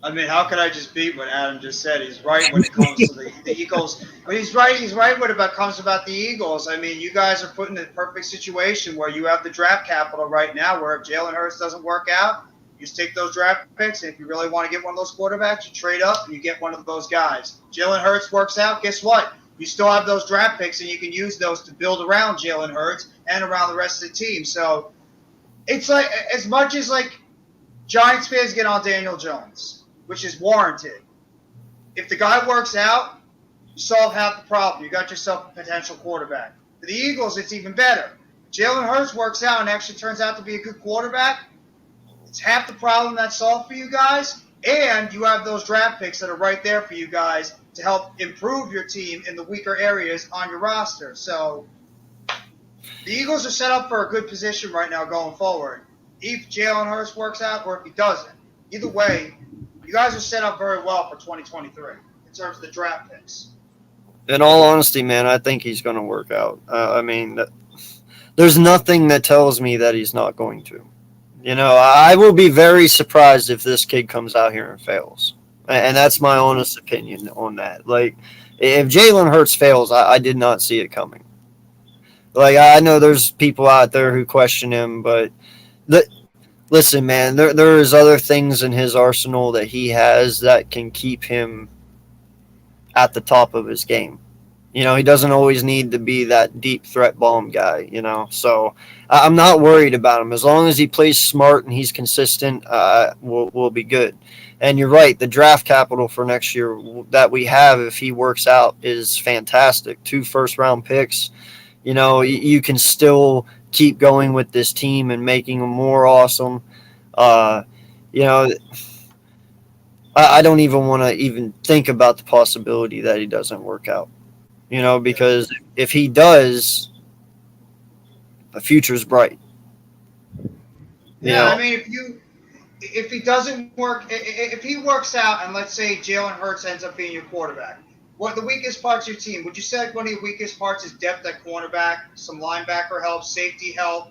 I mean, how could I just beat what Adam just said? He's right when it comes to the Eagles. I mean, he's right when it comes about the Eagles. I mean, you guys are put in a perfect situation where you have the draft capital right now where if Jalen Hurts doesn't work out, you just take those draft picks, and if you really want to get one of those quarterbacks, you trade up and you get one of those guys. Jalen Hurts works out, guess what? You still have those draft picks, and you can use those to build around Jalen Hurts and around the rest of the team. So it's like, as much as like Giants fans get on Daniel Jones, which is warranted, if the guy works out, you solve half the problem. You got yourself a potential quarterback. For the Eagles, it's even better. Jalen Hurts works out and actually turns out to be a good quarterback. It's half the problem that's solved for you guys, and you have those draft picks that are right there for you guys to help improve your team in the weaker areas on your roster. So the Eagles are set up for a good position right now going forward. If Jalen Hurts works out or if he doesn't, either way, you guys are set up very well for 2023 in terms of the draft picks. In all honesty, man, I think he's going to work out. There's nothing that tells me that he's not going to. I will be very surprised if this kid comes out here and fails. And that's my honest opinion on that. Like, if Jalen Hurts fails, I did not see it coming. Like, I know there's people out there who question him, but listen, man, there's other things in his arsenal that he has that can keep him at the top of his game. He doesn't always need to be that deep threat bomb guy, So I'm not worried about him. As long as he plays smart and he's consistent, we'll be good. And you're right, the draft capital for next year that we have, if he works out, is fantastic. 2 first-round picks. You can still keep going with this team and making them more awesome. I don't even want to even think about the possibility that he doesn't work out. Because if he does, the future's bright. I mean, if he doesn't work, if he works out, and let's say Jalen Hurts ends up being your quarterback, what the weakest parts of your team? Would you say like one of your weakest parts is depth at cornerback, some linebacker help, safety help,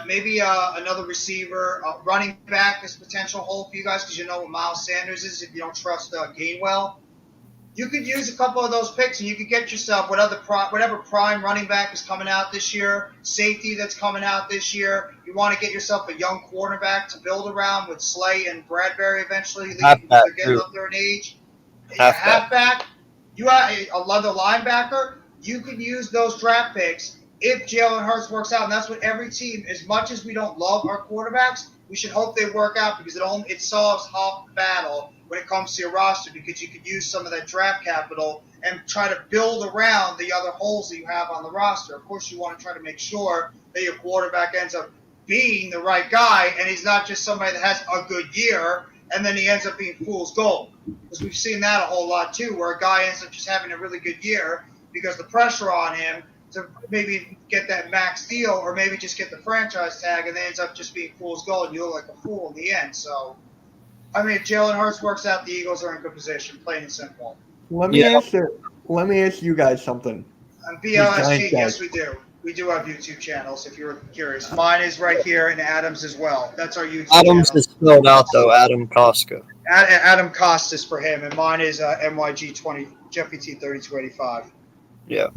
maybe another receiver, running back is a potential hole for you guys because you know what Miles Sanders is if you don't trust Gainwell. You could use a couple of those picks, and you could get yourself whatever prime running back is coming out this year, safety that's coming out this year. You want to get yourself a young quarterback to build around with Slay and Bradbury eventually. They're getting up there in age. Halfback. You have another linebacker. You could use those draft picks if Jalen Hurts works out, and that's what every team, as much as we don't love our quarterbacks, we should hope they work out because it solves half the battle when it comes to your roster because you could use some of that draft capital and try to build around the other holes that you have on the roster. Of course, you want to try to make sure that your quarterback ends up being the right guy and he's not just somebody that has a good year and then he ends up being fool's gold. Because we've seen that a whole lot too, where a guy ends up just having a really good year because the pressure on him to maybe get that max deal or maybe just get the franchise tag and then ends up just being fool's gold and you look like a fool in the end. So, I mean, if Jalen Hurts works out, the Eagles are in good position, plain and simple. Let me ask you guys something. On BLSG, yes, we do. We do have YouTube channels, if you're curious. Mine is right here, and Adam's as well. That's our YouTube Adam's channel. is spelled out, though. Adam Koska. Adam Costas for him, and mine is MYG20, JeffyT 3285. Yeah.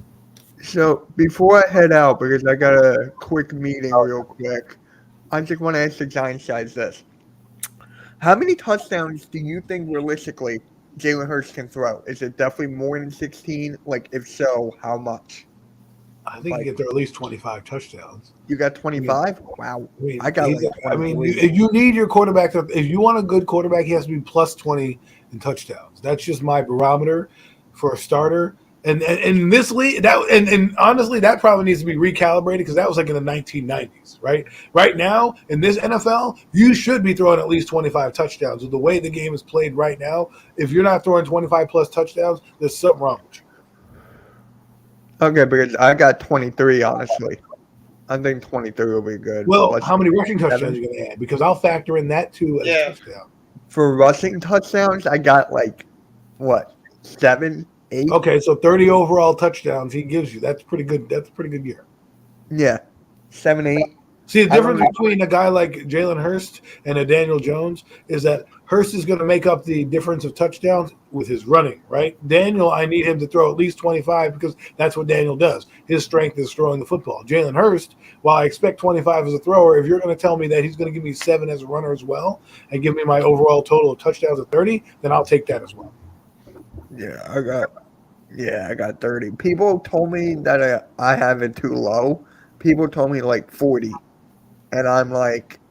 So before I head out, because I got a quick meeting real quick, I just want to ask the Giants guys this. How many touchdowns do you think realistically Jalen Hurts can throw? Is it definitely more than 16? Like, if so, how much? I think he get there at least 25 touchdowns. You got 25? Wow. I got. like If you need your quarterback if you want a good quarterback, he has to be plus 20 in touchdowns. That's just my barometer for a starter. And in this league, and honestly, that probably needs to be recalibrated because that was like in the 1990s, right? Right now, in this NFL, you should be throwing at least 25 touchdowns. With the way the game is played right now, if you're not throwing 25 plus touchdowns, there's something wrong with you. Okay, because I got 23, honestly. I think 23 will be good. Well, how many rushing touchdowns are you going to add? Because I'll factor in that too as a touchdown. For rushing touchdowns, I got 7, 8. Okay, so 30 overall touchdowns he gives you. That's pretty good. That's a pretty good year. Yeah, 7, 8. See, the difference between a guy like Jalen Hurts and a Daniel Jones is that Hurts is going to make up the difference of touchdowns with his running, right? Daniel, I need him to throw at least 25 because that's what Daniel does. His strength is throwing the football. Jalen Hurts, while I expect 25 as a thrower, if you're going to tell me that he's going to give me 7 as a runner as well and give me my overall total of touchdowns of 30, then I'll take that as well. I got 30. People told me that I have it too low. People told me 40. And I'm like,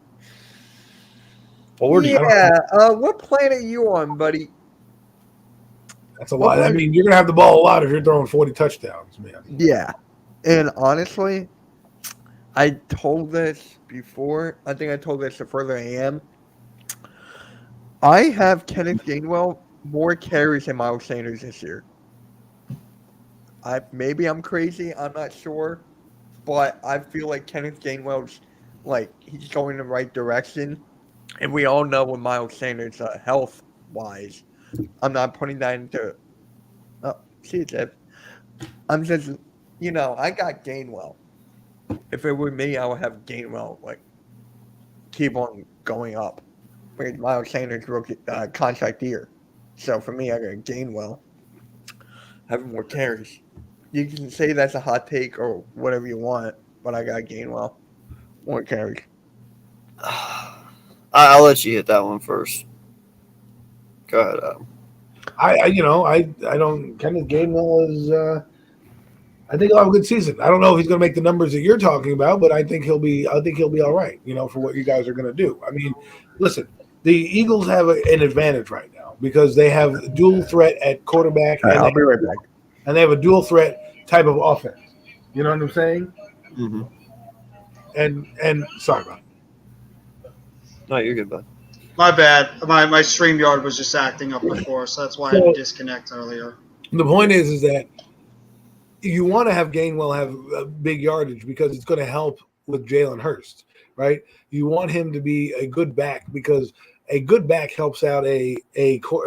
40. Yeah. What planet are you on, buddy? That's a lot. I mean, you're going to have the ball a lot if you're throwing 40 touchdowns, man. Yeah. And honestly, I told this before. I think I told this the further I am. I have Kenneth Gainwell more carries than Miles Sanders this year. Maybe I'm crazy. I'm not sure. But I feel like Kenneth Gainwell's he's going in the right direction. And we all know with Miles Sanders, health-wise, I'm not putting that into I'm just, I got Gainwell. If it were me, I would have Gainwell, keep on going up. Whereas Miles Sanders rookie contract year. So for me, I got Gainwell having more carries. You can say that's a hot take or whatever you want, but I got Gainwell. More carries. I'll let you hit that one first. Go ahead, Adam. I don't. Kenneth Gainwell is. I think he'll have a good season. I don't know if he's going to make the numbers that you're talking about, but I think he'll be. I think he'll be all right. For what you guys are going to do. I mean, listen, the Eagles have an advantage right now because they have dual threat at quarterback. I'll be right back. And they have a dual threat type of offense. You know what I'm saying? Mm-hmm. And sorry about it. No, you're good, bud. My bad. My StreamYard was just acting up before, so that's why I had to disconnect earlier. The point is that you want to have Gainwell have a big yardage because it's going to help with Jalen Hurts, right? You want him to be a good back because a good back helps out a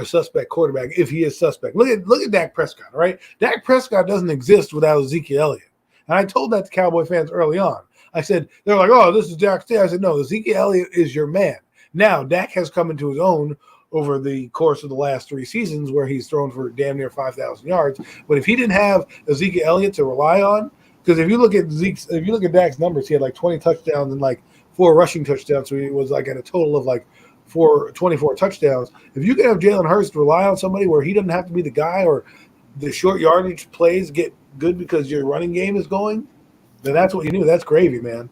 suspect quarterback if he is suspect. Look at Dak Prescott, right? Dak Prescott doesn't exist without Ezekiel Elliott. And I told that to Cowboy fans early on. I said, they're like, oh, this is Dak's day. I said, no, Ezekiel Elliott is your man. Now, Dak has come into his own over the course of the last 3 seasons where he's thrown for damn near 5,000 yards. But if he didn't have Ezekiel Elliott to rely on, because if you look at Dak's numbers, he had 20 touchdowns and 4 rushing touchdowns. So he was at a total of 24 touchdowns. If you can have Jalen Hurts rely on somebody where he doesn't have to be the guy or the short yardage plays get good because your running game is going, then that's what you do. That's gravy, man.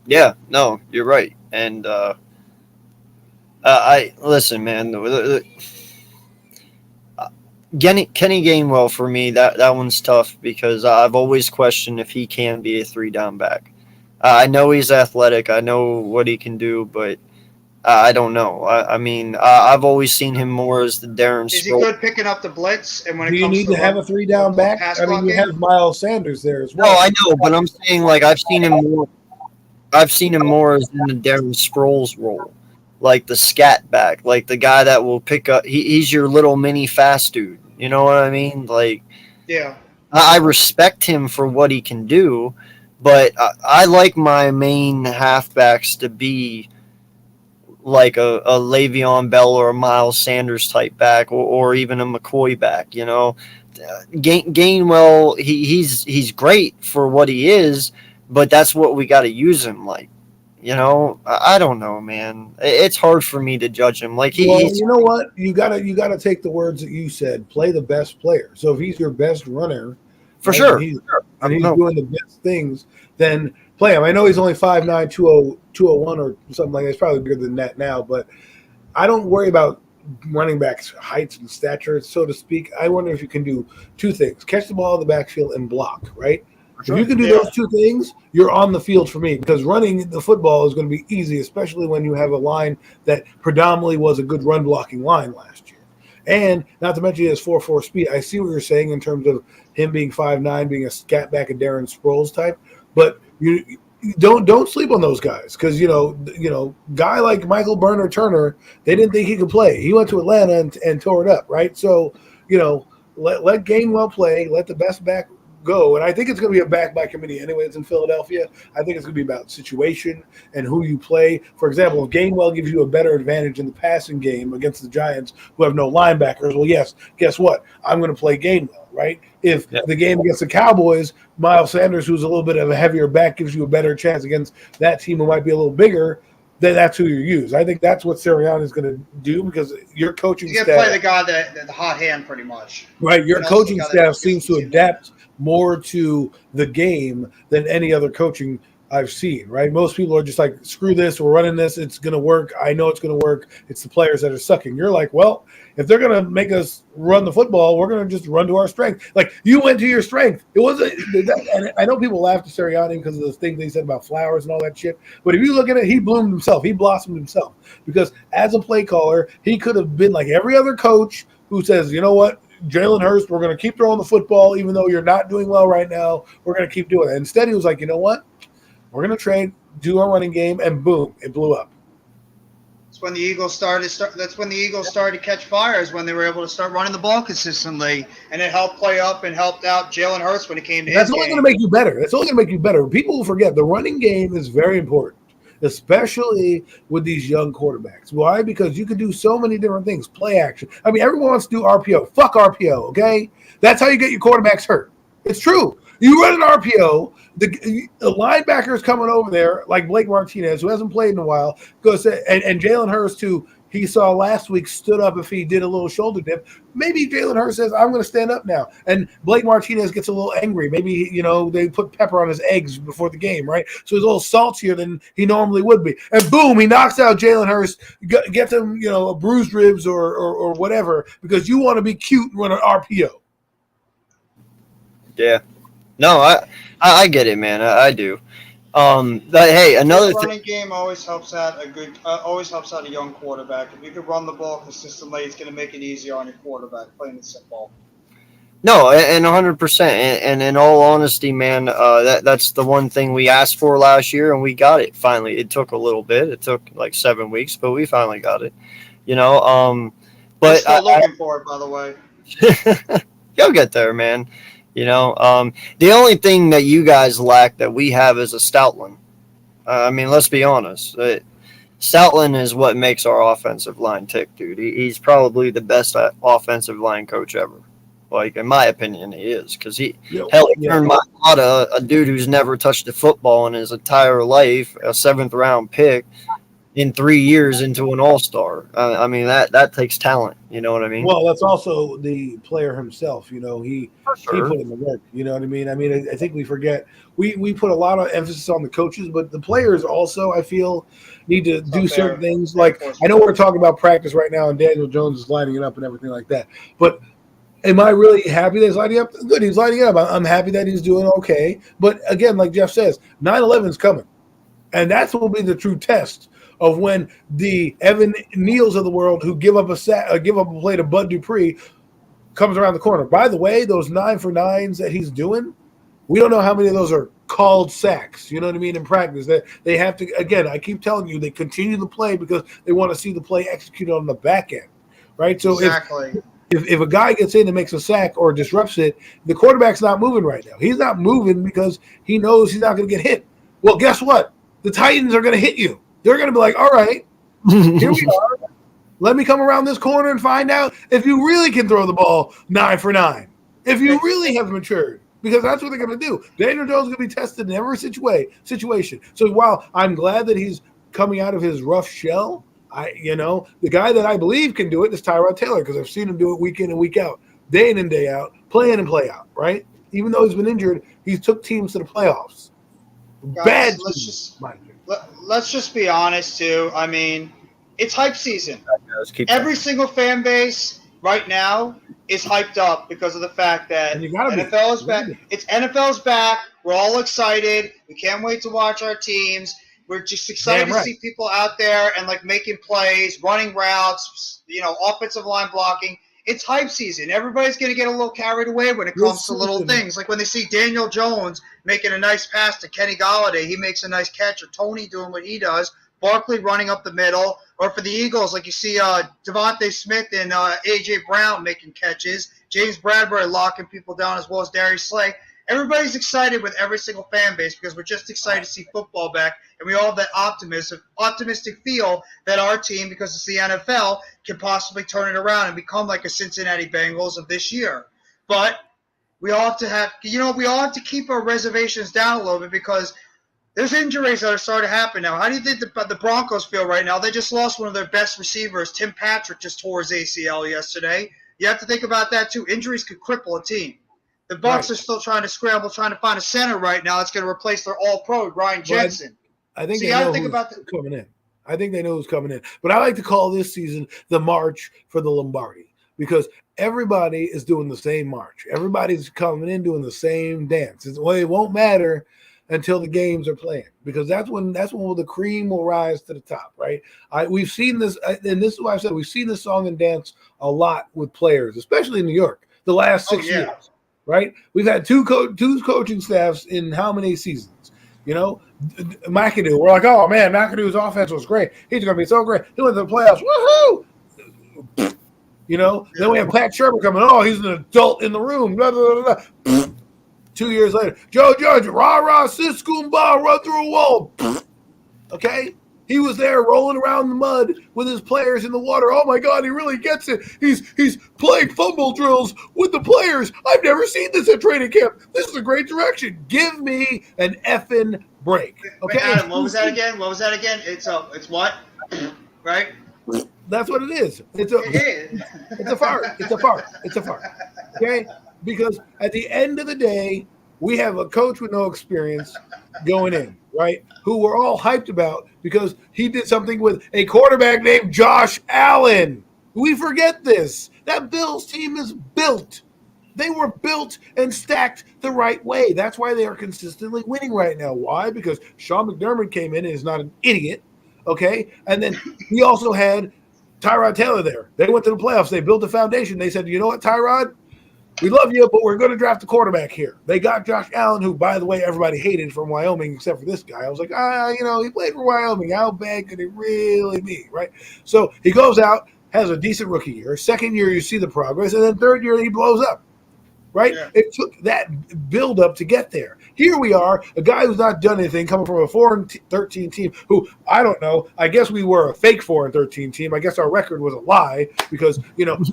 Yeah, no, you're right. And I listen, man. Kenny Gainwell for me, that one's tough because I've always questioned if he can be a 3-down back. I know he's athletic. I know what he can do, but I don't know. I mean, I've always seen him more as the Darren Is he Sproles. good picking up the blitz? And when Do it you comes need to to have a 3-down back? pass I mean, you blocking? have Miles Sanders there as No, well. I know, but I'm saying like I've seen him more. I've seen him more as in the Darren Sproles role, like the scat back, like the guy that will pick up. He's your little mini fast dude. You know what I mean? Like Yeah. I respect him for what he can do, but I like my main halfbacks to be like a Le'Veon Bell or a Miles Sanders type back, or even a McCoy back. You know, Gainwell, he's great for what he is, but that's what we got to use him like. You know, I don't know, man. It's hard for me to judge him. Like Well, he's you know what? You gotta take the words that you said. Play the best player. So if he's your best runner, for right, sure. and he's I don't know. doing the best things, then play him. I know he's only 5'9", 201 or something like that. He's probably bigger than that now, but I don't worry about running backs' heights and stature, so to speak. I wonder if you can do two things: catch the ball in the backfield and block. Right? If you can do those two things, you're on the field for me, because running the football is going to be easy, especially when you have a line that predominantly was a good run blocking line last year. And not to mention he has 4.4 speed. I see what you're saying in terms of him being 5'9", being a scat back and Darren Sproles type, but you don't sleep on those guys, because you know guy like Michael Burner Turner, they didn't think he could play. He went to Atlanta and tore it up, right? So let Gainwell play, let the best back go. And I think it's going to be a back by committee anyways in Philadelphia. I think it's going to be about situation and who you play. For example, if Gainwell gives you a better advantage in the passing game against the Giants, who have no linebackers, well, yes, guess what? I'm going to play Gainwell, right? If the game against the Cowboys, Miles Sanders, who's a little bit of a heavier back, gives you a better chance against that team who might be a little bigger, then that's who you use. I think that's what Sirianni is going to do, because your coaching You staff, can play the guy the hot hand pretty much. right? Your That's the coaching guy that staff gets seems to you in adapt more to the game than any other coaching I've seen, right? Most people are just like, screw this, we're running this, it's going to work. I know it's going to work. It's the players that are sucking. You're like, well, if they're going to make us run the football, we're going to just run to our strength. Like, you went to your strength. It wasn't, and I know people laugh at Sirianni because of the things they said about Flowers and all that shit, but if you look at it, he bloomed himself. He blossomed himself, because as a play caller, he could have been like every other coach who says, you know what, Jalen Hurst, we're going to keep throwing the football, even though you're not doing well right now. We're going to keep doing it. Instead, he was like, you know what? We're going to trade, do our running game, and boom, it blew up. That's when the Eagles started. That's when the Eagles started to catch fire. Is when they were able to start running the ball consistently, and it helped play up and helped out Jalen Hurts when it came to That's his only game. going to make you better. That's only going to make you better. People will forget the running game is very important, especially with these young quarterbacks. Why? Because you can do so many different things. Play action. I mean, everyone wants to do RPO. Fuck RPO, okay? That's how you get your quarterbacks hurt. It's true. You run an RPO, the linebacker's coming over there, like Blake Martinez, who hasn't played in a while, goes and Jalen Hurst, who he saw last week, stood up if he did a little shoulder dip. Maybe Jalen Hurst says, I'm going to stand up now. And Blake Martinez gets a little angry. Maybe, they put pepper on his eggs before the game, right? So he's a little saltier than he normally would be. And boom, he knocks out Jalen Hurst, gets him, a bruised ribs or whatever, because you want to be cute and run an RPO. Yeah. No, I get it, man. I do. But hey, another The thing. running game always helps out a young quarterback. If you can run the ball consistently, it's going to make it easier on your quarterback playing the football. No, and 100%. And in all honesty, man, that's the one thing we asked for last year, and we got it finally. It took a little bit. It took like 7 weeks, but we finally got it. We're But still looking for it, by the way. you'll get there, man. The only thing that you guys lack that we have is a Stoutland. I mean, let's be honest. Stoutland is what makes our offensive line tick, dude. He's probably the best offensive line coach ever. Like, in my opinion, he is. Because he turned Mailata, a dude who's never touched a football in his entire life, a 7th-round pick, in 3 years into an all-star. I mean, that takes talent. You know what I mean? Well, that's also the player himself. You know, he Sure. put in the work. You know what I mean? I think we forget. We put a lot of emphasis on the coaches, but the players also, I feel, need to do certain things. Like, I know we're talking about practice right now, and Daniel Jones is lining it up and everything like that. But am I really happy that he's lining up? Good, he's lining up. I'm happy that he's doing okay. But again, like Jeff says, 9/11 is coming, and that's what will be the true test of when the Evan Neals of the world, who give up a play to Bud Dupree, comes around the corner. By the way, those 9-for-9s that he's doing, we don't know how many of those are called sacks. You know what I mean? In practice, that they have to. Again, I keep telling you, they continue to play because they want to see the play executed on the back end, right? So Exactly. if a guy gets in and makes a sack or disrupts it, the quarterback's not moving right now. He's not moving because he knows he's not going to get hit. Well, guess what? The Titans are going to hit you. They're going to be like, all right, here we are. Let me come around this corner and find out if you really can throw the ball 9-for-9. If you really have matured, because that's what they're going to do. Daniel Jones is going to be tested in every situation. So while I'm glad that he's coming out of his rough shell, the guy that I believe can do it is Tyrod Taylor, because I've seen him do it week in and week out, day in and day out, play in and play out, right? Even though he's been injured, he's took teams to the playoffs. Guys, Bad teams, mind you. let's just be honest too. I mean, it's hype season. Keep Every single fan base right now is hyped up because of the fact that And you gotta be. NFL is You back. gotta be. It's NFL's back. We're all excited. We can't wait to watch our teams. We're just excited Damn right. to see people out there and like making plays, running routes, offensive line blocking. It's hype season. Everybody's going to get a little carried away when it comes to little things. Like when they see Daniel Jones making a nice pass to Kenny Golladay, he makes a nice catch, or Tony doing what he does, Barkley running up the middle, or for the Eagles, like you see Devontae Smith and A.J. Brown making catches, James Bradbury locking people down, as well as Darius Slay. Everybody's excited with every single fan base because we're just excited to see football back, and we all have that optimistic feel that our team, because it's the NFL, can possibly turn it around and become like a Cincinnati Bengals of this year. But we all have to keep our reservations down a little bit because there's injuries that are starting to happen now. How do you think the Broncos feel right now? They just lost one of their best receivers. Tim Patrick just tore his ACL yesterday. You have to think about that too. Injuries could cripple a team. The Bucs are still trying to scramble, trying to find a center right now that's going to replace their all-pro, Ryan Jensen. I think So they you gotta know think who's about coming in. I think they know who's coming in. But I like to call this season the March for the Lombardi, because everybody is doing the same march. Everybody's coming in doing the same dance. It won't matter until the games are playing, because that's when the cream will rise to the top, right? We've seen this, and this is why I said we've seen this song and dance a lot with players, especially in New York, the last 6 years. Right? We've had two coaching staffs in how many seasons? McAdoo. We're like, oh man, McAdoo's offense was great. He's going to be so great. He went to the playoffs. Woohoo! Then we have Pat Shermer coming. Oh, he's an adult in the room. Blah, blah, blah, blah. 2 years later, Joe Judge, rah, sis, Goomba, run through a wall. Okay? He was there rolling around the mud with his players in the water. Oh my God, he really gets it. He's playing fumble drills with the players. I've never seen this at training camp. This is a great direction. Give me an effing break. Okay. Wait, Adam, what was that again? It's what? Right? That's what it is. It's a fart. It's a fart. Okay? Because at the end of the day, we have a coach with no experience going in, right? Who we're all hyped about because he did something with a quarterback named Josh Allen. We forget this. That Bills team is built. They were built and stacked the right way. That's why they are consistently winning right now. Why? Because Sean McDermott came in and is not an idiot, okay? And then we also had Tyrod Taylor there. They went to the playoffs. They built a foundation. They said, you know what, Tyrod? We love you, but we're going to draft a quarterback here. They got Josh Allen, who, by the way, everybody hated from Wyoming except for this guy. I was like, he played for Wyoming. How bad could he really be, right? So he goes out, has a decent rookie year. Second year, you see the progress. And then third year, he blows up, right? Yeah. It took that build-up to get there. Here we are, a guy who's not done anything, coming from a 4-13 team who, I don't know, I guess we were a fake 4-13 team. I guess our record was a lie because,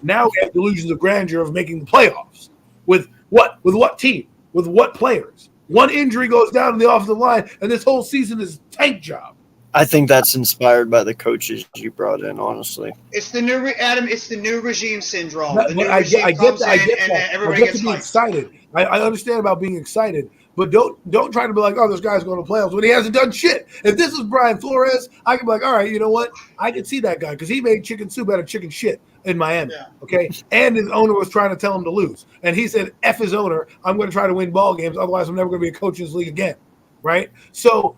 now we have delusions of grandeur of making the playoffs. With what? With what team? With what players? One injury goes down in the offensive line, and this whole season is a tank job. I think that's inspired by the coaches you brought in, honestly. It's the new Adam. It's the new regime syndrome. But The new I regime get comes that. in, I get and that. everybody I get gets to be hyped. excited. I understand about being excited, but don't try to be like, oh, this guy's going to playoffs when he hasn't done shit. If this is Brian Flores, I can be like, all right, you know what? I can see that guy because he made chicken soup out of chicken shit in Miami. Yeah. Okay, and his owner was trying to tell him to lose, and he said, "F his owner. I'm going to try to win ball games. Otherwise, I'm never going to be a coach in this league again." Right? So,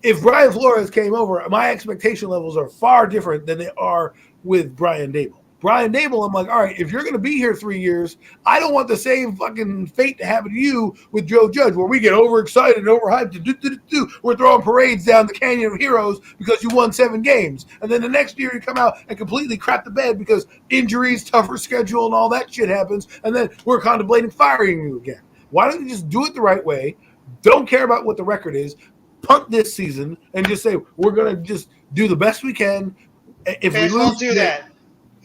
if Brian Flores came over, my expectation levels are far different than they are with Brian Dable. Brian Dable, I'm like, all right, if you're going to be here 3 years, I don't want the same fucking fate to happen to you with Joe Judge, where we get overexcited and overhyped. We're throwing parades down the Canyon of Heroes because you won 7 games. And then the next year you come out and completely crap the bed because injuries, tougher schedule, and all that shit happens. And then we're contemplating firing you again. Why don't you just do it the right way? Don't care about what the record is. Punt this season and just say, we're going to just do the best we can. If Fans we lose, won't do that.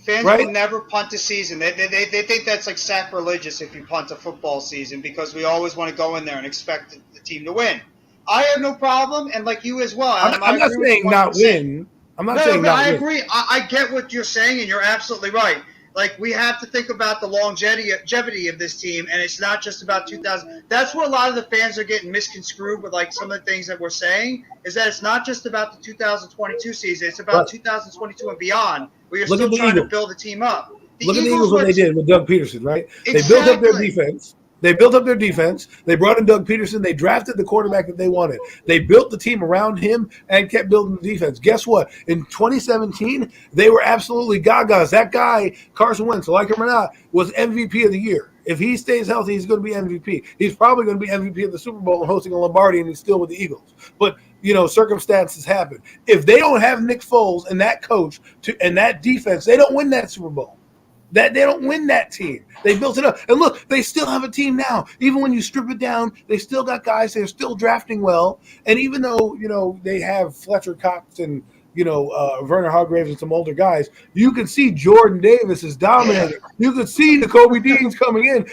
Fans right? will never punt a season. They think that's like sacrilegious if you punt a football season because we always want to go in there and expect the team to win. I have no problem, and like you as well. I'm I not agree with saying you not 100%. win. I'm not saying but not I win. agree. I get what you're saying, and you're absolutely right. Like, we have to think about the longevity of this team, and it's not just about 2000. That's where a lot of the fans are getting misconstrued with, like, some of the things that we're saying, is that it's not just about the 2022 season. It's about Right. 2022 and beyond, where you're Look still at the trying to Eagles. build a team up. Look at the Eagles what they did with Doug Peterson, right? They built up their Exactly. defense. They built up their defense. They brought in Doug Peterson. They drafted the quarterback that they wanted. They built the team around him and kept building the defense. Guess what? In 2017, they were absolutely gagas. That guy, Carson Wentz, like him or not, was MVP of the year. If he stays healthy, he's going to be MVP. He's probably going to be MVP of the Super Bowl and hosting a Lombardi, and he's still with the Eagles. But, you know, circumstances happen. If they don't have Nick Foles and that coach and that defense, they don't win that Super Bowl. That they don't win that team. They built it up. And look, they still have a team now. Even when you strip it down, they still got guys. They're still drafting well. And even though, you know, they have Fletcher Cox and, you know, Werner Hargraves and some older guys, you can see Jordan Davis is dominating. You can see Nakobe Dean's coming in.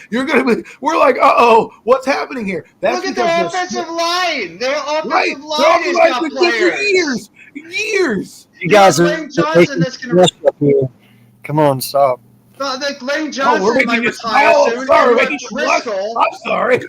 We're like, uh-oh, what's happening here? That's Look at their offensive line. Their offensive line has got players. Years. You guys are Lane Johnson that's going mess up here. Come on, stop. Like Lane Oh, Johnson we're might making you retire smile. soon. Sorry, You we're have making you blush. Driscoll. I'm sorry.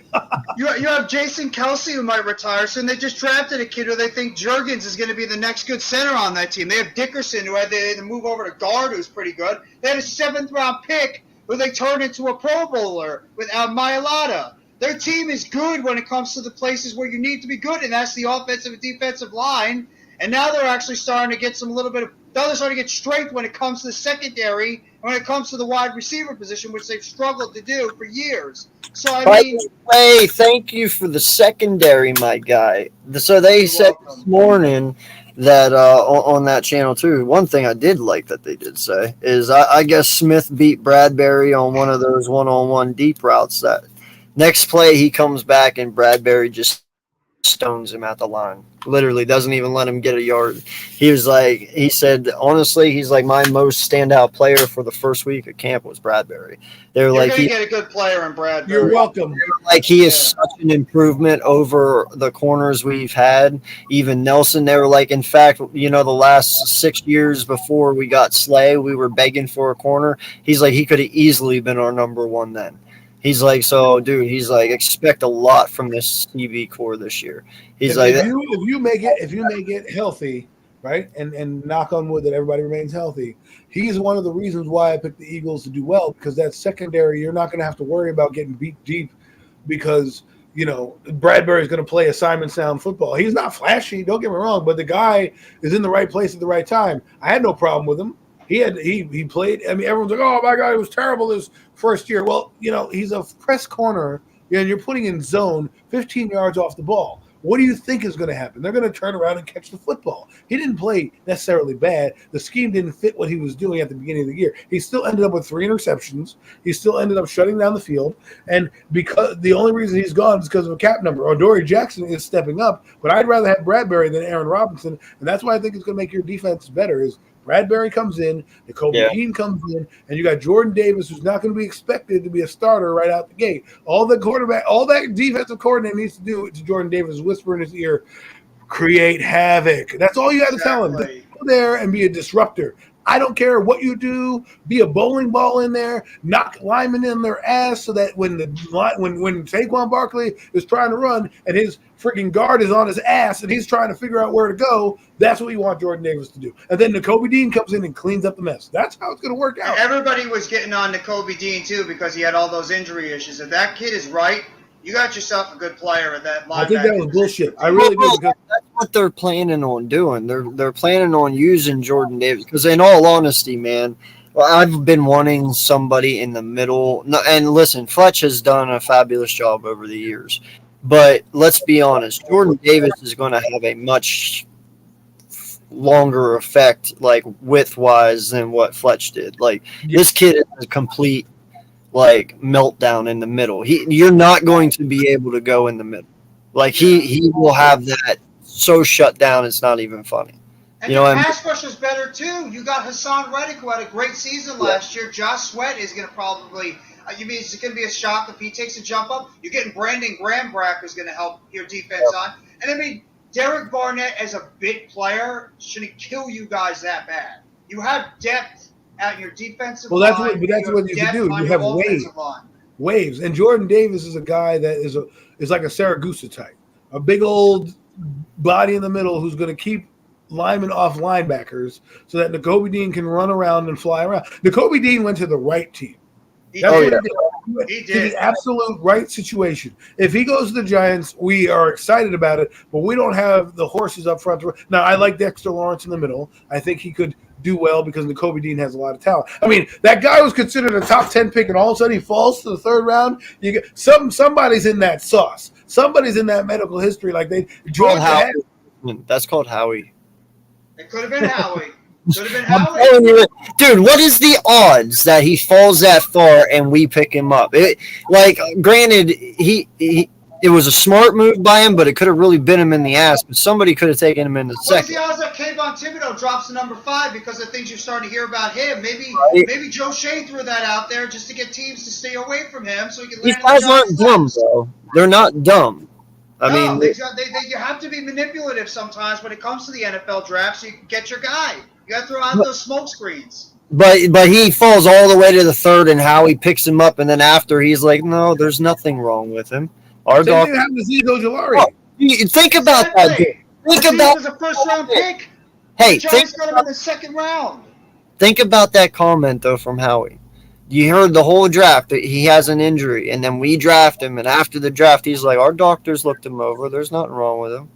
You have Jason Kelsey who might retire soon. They just drafted a kid who they think Juergens is going to be the next good center on that team. They have Dickerson who had to move over to guard who's pretty good. They had a 7th-round pick who they turned into a Pro Bowler with Mailata. Their team is good when it comes to the places where you need to be good, and that's the offensive and defensive line. And now they're actually starting to get now they're starting to get strength when it comes to the secondary and when it comes to the wide receiver position, which they've struggled to do for years. So, By the way, thank you for the secondary, my guy. So they said this morning that on that channel too. One thing I did like that they did say is I guess Smith beat Bradbury on one of those one-on-one deep routes. That next play he comes back and Bradbury just stones him at the line. Literally doesn't even let him get a yard. He said, honestly, he's like, my most standout player for the first week of camp was Bradbury. They're you're like, going to get a good player in Bradbury. You're welcome. like he is such an improvement over the corners we've had. Even Nelson, they were like, in fact, you know, the last 6 years before we got Slay, we were begging for a corner. He's like, he could have easily been our number one then. He's like, so, dude, he's like, expect a lot from this TV core this year. He's if you make it healthy, right, and knock on wood that everybody remains healthy, he's one of the reasons why I picked the Eagles to do well, because that secondary, you're not going to have to worry about getting beat deep because, you know, Bradbury's going to play assignment sound football. He's not flashy, don't get me wrong, but the guy is in the right place at the right time. I had no problem with him. He played. I mean, everyone's like, oh my God, it was terrible his first year. Well, you know, he's a press corner, and you're putting in zone 15 yards off the ball. What do you think is going to happen? They're going to turn around and catch the football. He didn't play necessarily bad. The scheme didn't fit what he was doing at the beginning of the year. He still ended up with 3 interceptions. He still ended up shutting down the field. And because the only reason he's gone is because of a cap number. Dory Jackson is stepping up, but I'd rather have Bradbury than Aaron Robinson. And that's why I think it's going to make your defense better is Bradbury comes in, Nakobe Dean comes in, and you got Jordan Davis, who's not going to be expected to be a starter right out the gate. All that defensive coordinator needs to do to Jordan Davis is whisper in his ear, create havoc. That's all you have to tell him. Exactly. Go there and be a disruptor. I don't care what you do. Be a bowling ball in there. Knock linemen in their ass so that when Saquon Barkley is trying to run and his freaking guard is on his ass and he's trying to figure out where to go, that's what you want Jordan Davis to do. And then Nakobe Dean comes in and cleans up the mess. That's how it's going to work out. Everybody was getting on Nakobe Dean too because he had all those injury issues. If that kid is right, you got yourself a good player at that linebacker. I think that was bullshit. I really do. Because That's what they're planning on doing. They're planning on using Jordan Davis because, in all honesty, man, I've been wanting somebody in the middle. And listen, Fletch has done a fabulous job over the years, but let's be honest, Jordan Davis is going to have a much longer effect, like width-wise, than what Fletch did. Like this kid is a complete meltdown in the middle. You're not going to be able to go in the middle. Like he will have that so shut down it's not even funny. And you know, the pass rush is better too. You got Hassan Reddick who had a great season last year. Josh Sweat is going to probably. You mean it's going to be a shock if he takes a jump up? You're getting Brandon Graham-Brack who's going to help your defense on. And I mean, Derek Barnett as a big player shouldn't kill you guys that bad. You have depth at your defensive line. That's what you can do. You have waves. And Jordan Davis is a guy that is like a Saragusa type, a big old body in the middle who's going to keep linemen off linebackers so that Nakobe Dean can run around and fly around. Nakobe Dean went to the right team. He did. To the absolute right situation. If he goes to the Giants, we are excited about it, but we don't have the horses up front. Now, I like Dexter Lawrence in the middle. I think he could do well because Nakobe Dean has a lot of talent. I mean, that guy was considered a top 10 pick, and all of a sudden he falls to the third round. You get somebody's in that sauce. Somebody's in that medical history. Like that's called Howie. It could have been Howie. Could have been I'm Howie. telling you, dude, what is the odds that he falls that far and we pick him up? Granted, it was a smart move by him, but it could have really bit him in the ass. But somebody could have taken him in the second. What's the odds that Kayvon Thibodeau drops to number 5 because of things you're starting to hear about him? Maybe Joe Shea threw that out there just to get teams to stay away from him so he can. These guys aren't dumb, bro. They're not dumb. I mean, you have to be manipulative sometimes when it comes to the NFL draft, so you can get your guy. You got to throw out those smoke screens. But he falls all the way to the third, and Howie picks him up, and then after he's like, "No, there's nothing wrong with him." Our Same dog. thing happened to Zito Ojulari. Think about that. Dude. Think about. He was a first-round pick. Hey, the Giants got him in the second round. Think about that comment though from Howie. You heard the whole draft that he has an injury, and then we draft him, and after the draft, he's like, "Our doctors looked him over. There's nothing wrong with him."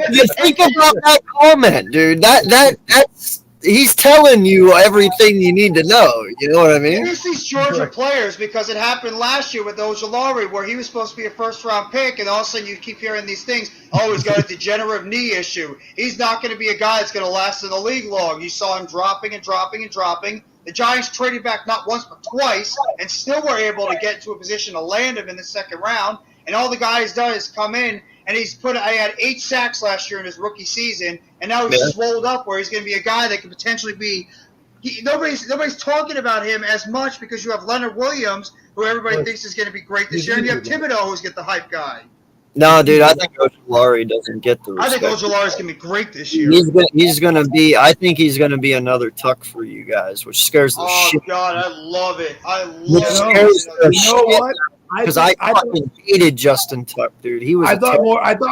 You think about that comment, dude. That's he's telling you everything you need to know. You know what I mean? It's these Georgia players because it happened last year with Ojulari where he was supposed to be a first-round pick, and all of a sudden you keep hearing these things. Oh, he's got a degenerative knee issue. He's not going to be a guy that's going to last in the league long. You saw him dropping and dropping and dropping. The Giants traded back not once but twice and still were able to get into a position to land him in the second round. And all the guy has done is come in, and I had 8 sacks last year in his rookie season, and now he's swolled up where he's going to be a guy that could potentially be nobody's talking about him as much because you have Leonard Williams, who everybody thinks is going to be great this year, and you have Thibodeau, who's get the hype guy. No, dude, I think Ojulari doesn't get the respect. I think Ojulari's going to be great this year. He's going to be. I think he's going to be another Tuck for you guys, which scares the shit. Oh God, I love it. You know what? Because I fucking hated Justin Tuck, dude. He was. I thought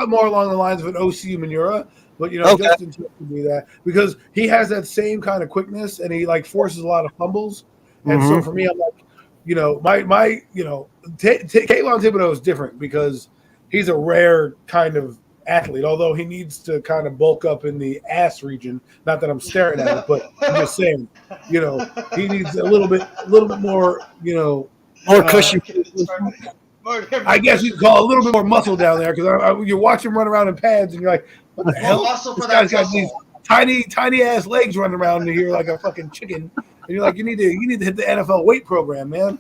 more along the lines of an OC Manura, but Justin Tuck can do that because he has that same kind of quickness and he forces a lot of fumbles. And so for me, I'm like, Kayvon Thibodeau is different because he's a rare kind of athlete, although he needs to kind of bulk up in the ass region. Not that I'm staring at it, but I'm just saying, he needs a little bit more, more cushion. I guess you'd call a little bit more muscle down there because you watch him run around in pads and you're like, what the hell? This guy's got these tiny ass legs running around in here like a fucking chicken. And you're like, you need to hit the NFL weight program, man.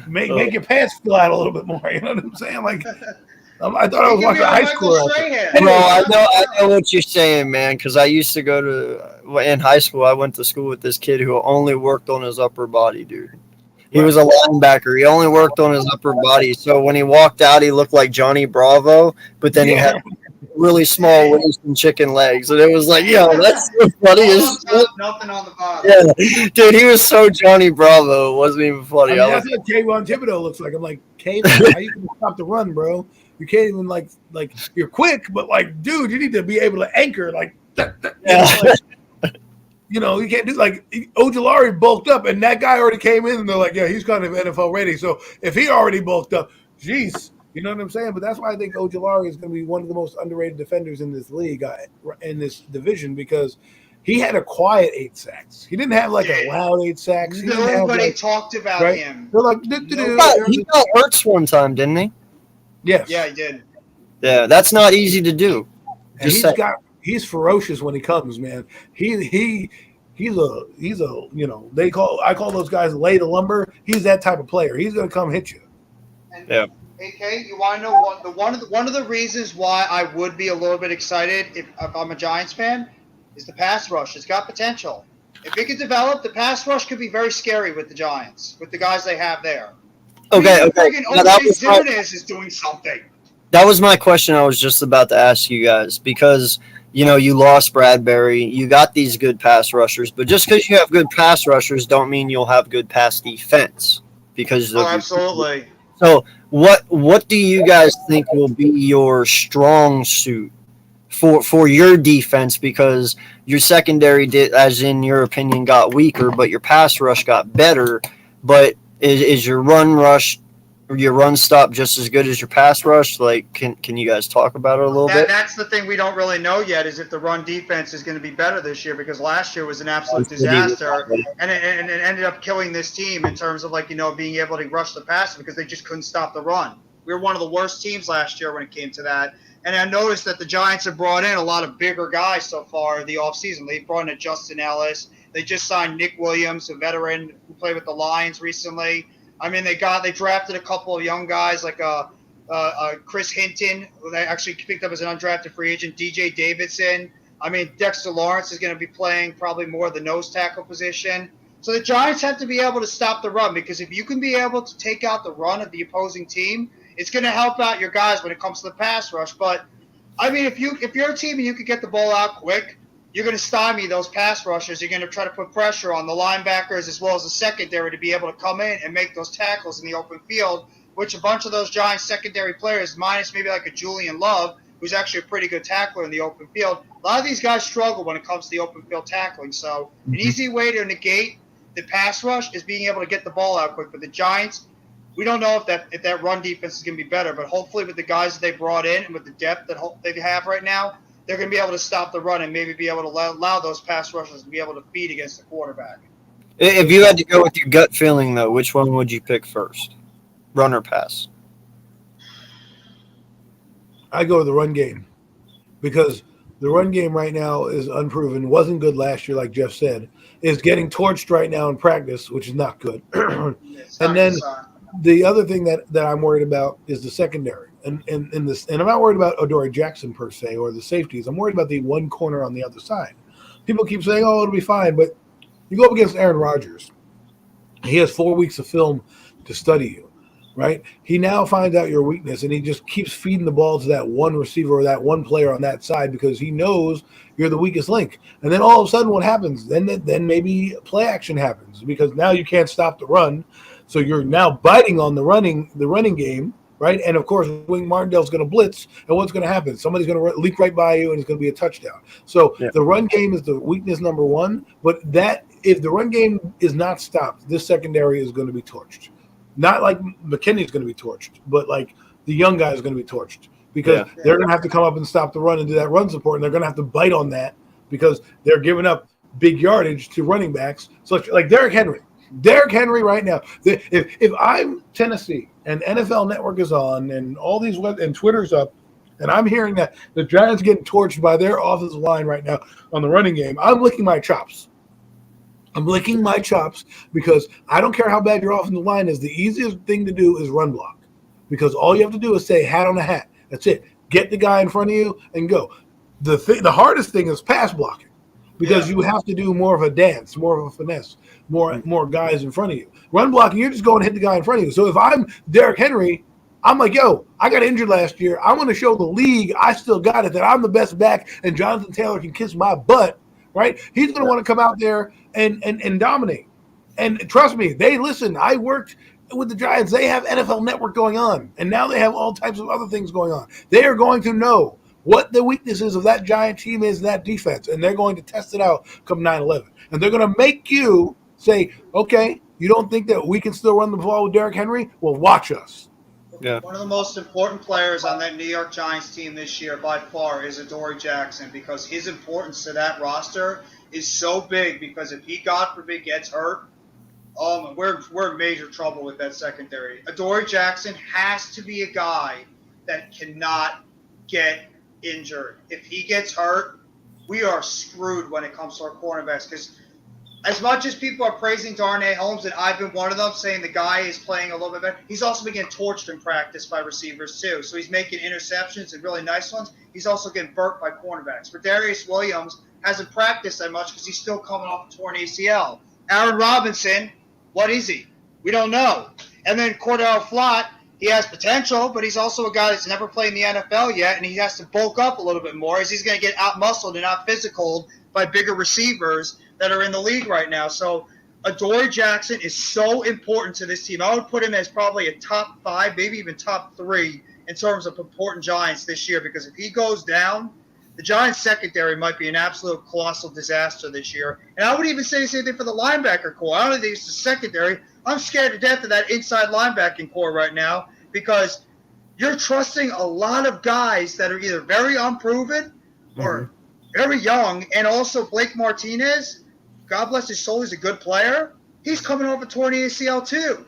Make your pants fill out a little bit more. You know what I'm saying? Like, I thought I was watching a high school. Bro, I know what you're saying, man. Because I used to go to in high school. I went to school with this kid who only worked on his upper body, dude. He was a linebacker. He only worked on his upper body. So when he walked out, he looked like Johnny Bravo, but then he had really small waist and chicken legs. And it was like, yo, that's so funny All as on shit. top, nothing on the bottom. Yeah, dude, he was so Johnny Bravo. It wasn't even funny. I mean, that's what Kayvon Thibodeau looks like. I'm like, Kayvon, how you can stop the run, bro? You can't even like you're quick, but like, dude, you need to be able to anchor like. You know, you can't do like Ojulari bulked up, and that guy already came in, and they're like, yeah, he's kind of NFL ready. So if he already bulked up, geez, you know what I'm saying? But that's why I think Ojulari is going to be one of the most underrated defenders in this league, in this division, because he had a quiet 8 sacks. He didn't have like a loud 8 sacks. He didn't have, Nobody like, talked about right? him. They're like, He got Hurts one time, didn't he? yes, Yeah, he did. Yeah, that's not easy to do. and Just he's ferocious when he comes, man. He's a you know, I call those guys lay the lumber. He's that type of player. He's gonna come hit you. And, Yeah. AK, you want to know what one of the reasons why I would be a little bit excited if I'm a Giants fan is the pass rush. It's got potential. If it could develop, the pass rush could be very scary with the Giants, with the guys they have there. Okay. Friggin' Now, that OJ was my- Zimenez is doing something. That was my question I was just about to ask you guys, because you know you lost Bradbury, you got these good pass rushers, but just because you have good pass rushers don't mean you'll have good pass defense. Because Oh, absolutely. So what do you guys think will be your strong suit for your defense? Because your secondary did, as in your opinion, got weaker, but your pass rush got better. But is your run rush, or your run stop, just as good as your pass rush? Like, can you guys talk about it a little bit? That's the thing we don't really know yet, is if the run defense is going to be better this year, because last year was an absolute disaster, and it ended up killing this team in terms of, like, you know, being able to rush the passer because they just couldn't stop the run. We were one of the worst teams last year when it came to that. And I noticed that the Giants have brought in a lot of bigger guys so far in the offseason. They brought in Justin Ellis. They just signed Nick Williams, a veteran who played with the Lions recently. I mean, they drafted a couple of young guys like Chris Hinton, who they actually picked up as an undrafted free agent, DJ Davidson. I mean, Dexter Lawrence is going to be playing probably more the nose tackle position. So the Giants have to be able to stop the run, because if you can be able to take out the run of the opposing team, it's going to help out your guys when it comes to the pass rush. But, I mean, if you're a team and you can get the ball out quick, you're going to stymie those pass rushers. You're going to try to put pressure on the linebackers as well as the secondary to be able to come in and make those tackles in the open field, which a bunch of those Giants secondary players, minus maybe like a Julian Love, who's actually a pretty good tackler in the open field, a lot of these guys struggle when it comes to the open field tackling. So an easy way to negate the pass rush is being able to get the ball out quick. But the Giants, we don't know if that run defense is going to be better, but hopefully with the guys that they brought in and with the depth that they have right now, they're going to be able to stop the run and maybe be able to allow those pass rushers to be able to feed against the quarterback. If you had to go with your gut feeling, though, which one would you pick first? Run or pass? I go with the run game, because the run game right now is unproven. Wasn't good last year, like Jeff said. Is getting torched right now in practice, which is not good. And then the other thing that I'm worried about is the secondary. And I'm not worried about Adoree Jackson per se or the safeties. I'm worried about the one corner on the other side. People keep saying, "Oh, it'll be fine," but you go up against Aaron Rodgers. He has 4 weeks of film to study you, right? He now finds out your weakness, and he just keeps feeding the ball to that one receiver or that one player on that side because he knows you're the weakest link. And then all of a sudden, what happens? Then maybe play action happens, because now you can't stop the run, so you're now biting on the running game. Right, and of course, Wink Martindale's going to blitz, and what's going to happen? Somebody's going to leap right by you, and it's going to be a touchdown. So The run game is the weakness number one. But if the run game is not stopped, this secondary is going to be torched. Not like McKinney's going to be torched, but like the young guy is going to be torched, because they're going to have to come up and stop the run and do that run support, and they're going to have to bite on that because they're giving up big yardage to running backs, such like Derrick Henry. Derrick Henry right now. If I'm Tennessee and NFL Network is on and all these and Twitter's up, and I'm hearing that the Giants getting torched by their offensive line right now on the running game, I'm licking my chops. I'm licking my chops, because I don't care how bad your offensive line is. The easiest thing to do is run block, because all you have to do is say hat on a hat. That's it. Get the guy in front of you and go. The hardest thing is pass blocking. because Yeah. you have to do more of a dance, more of a finesse, more guys in front of you. Run blocking, you're just going to hit the guy in front of you. So if I'm Derrick Henry, I'm like, yo, I got injured last year. I want to show the league I still got it, that I'm the best back, and Jonathan Taylor can kiss my butt, right? He's going to want to come out there and dominate. And trust me, I worked with the Giants. They have NFL Network going on, and now they have all types of other things going on. They are going to know what the weaknesses of that Giant team is in that defense, and they're going to test it out come 9/11. And they're going to make you say, okay, you don't think that we can still run the ball with Derrick Henry? Well, watch us. Yeah. One of the most important players on that New York Giants team this year by far is Adoree Jackson, because his importance to that roster is so big, because if he, God forbid, gets hurt, we're in major trouble with that secondary. Adoree Jackson has to be a guy that cannot get injured. If he gets hurt, we are screwed when it comes to our cornerbacks, because as much as people are praising Darnay Holmes, and I've been one of them, saying the guy is playing a little bit better, he's also been getting torched in practice by receivers too. So he's making interceptions and really nice ones. He's also getting burnt by cornerbacks. Darius Williams hasn't practiced that much because he's still coming off a torn ACL. Aaron Robinson, what is he? We don't know. And then Cordell Flott, he has potential, but he's also a guy that's never played in the NFL yet, and he has to bulk up a little bit more as he's going to get out-muscled and out-physicaled by bigger receivers that are in the league right now. So Adoree Jackson is so important to this team. I would put him as probably a top 5, maybe even top 3 in terms of important Giants this year, because if he goes down, the Giants secondary might be an absolute colossal disaster this year. And I would even say the same thing for the linebacker core. I don't think it's the secondary. I'm scared to death of that inside linebacking core right now, because you're trusting a lot of guys that are either very unproven or very young. And also Blake Martinez, God bless his soul, he's a good player. He's coming off a torn ACL too.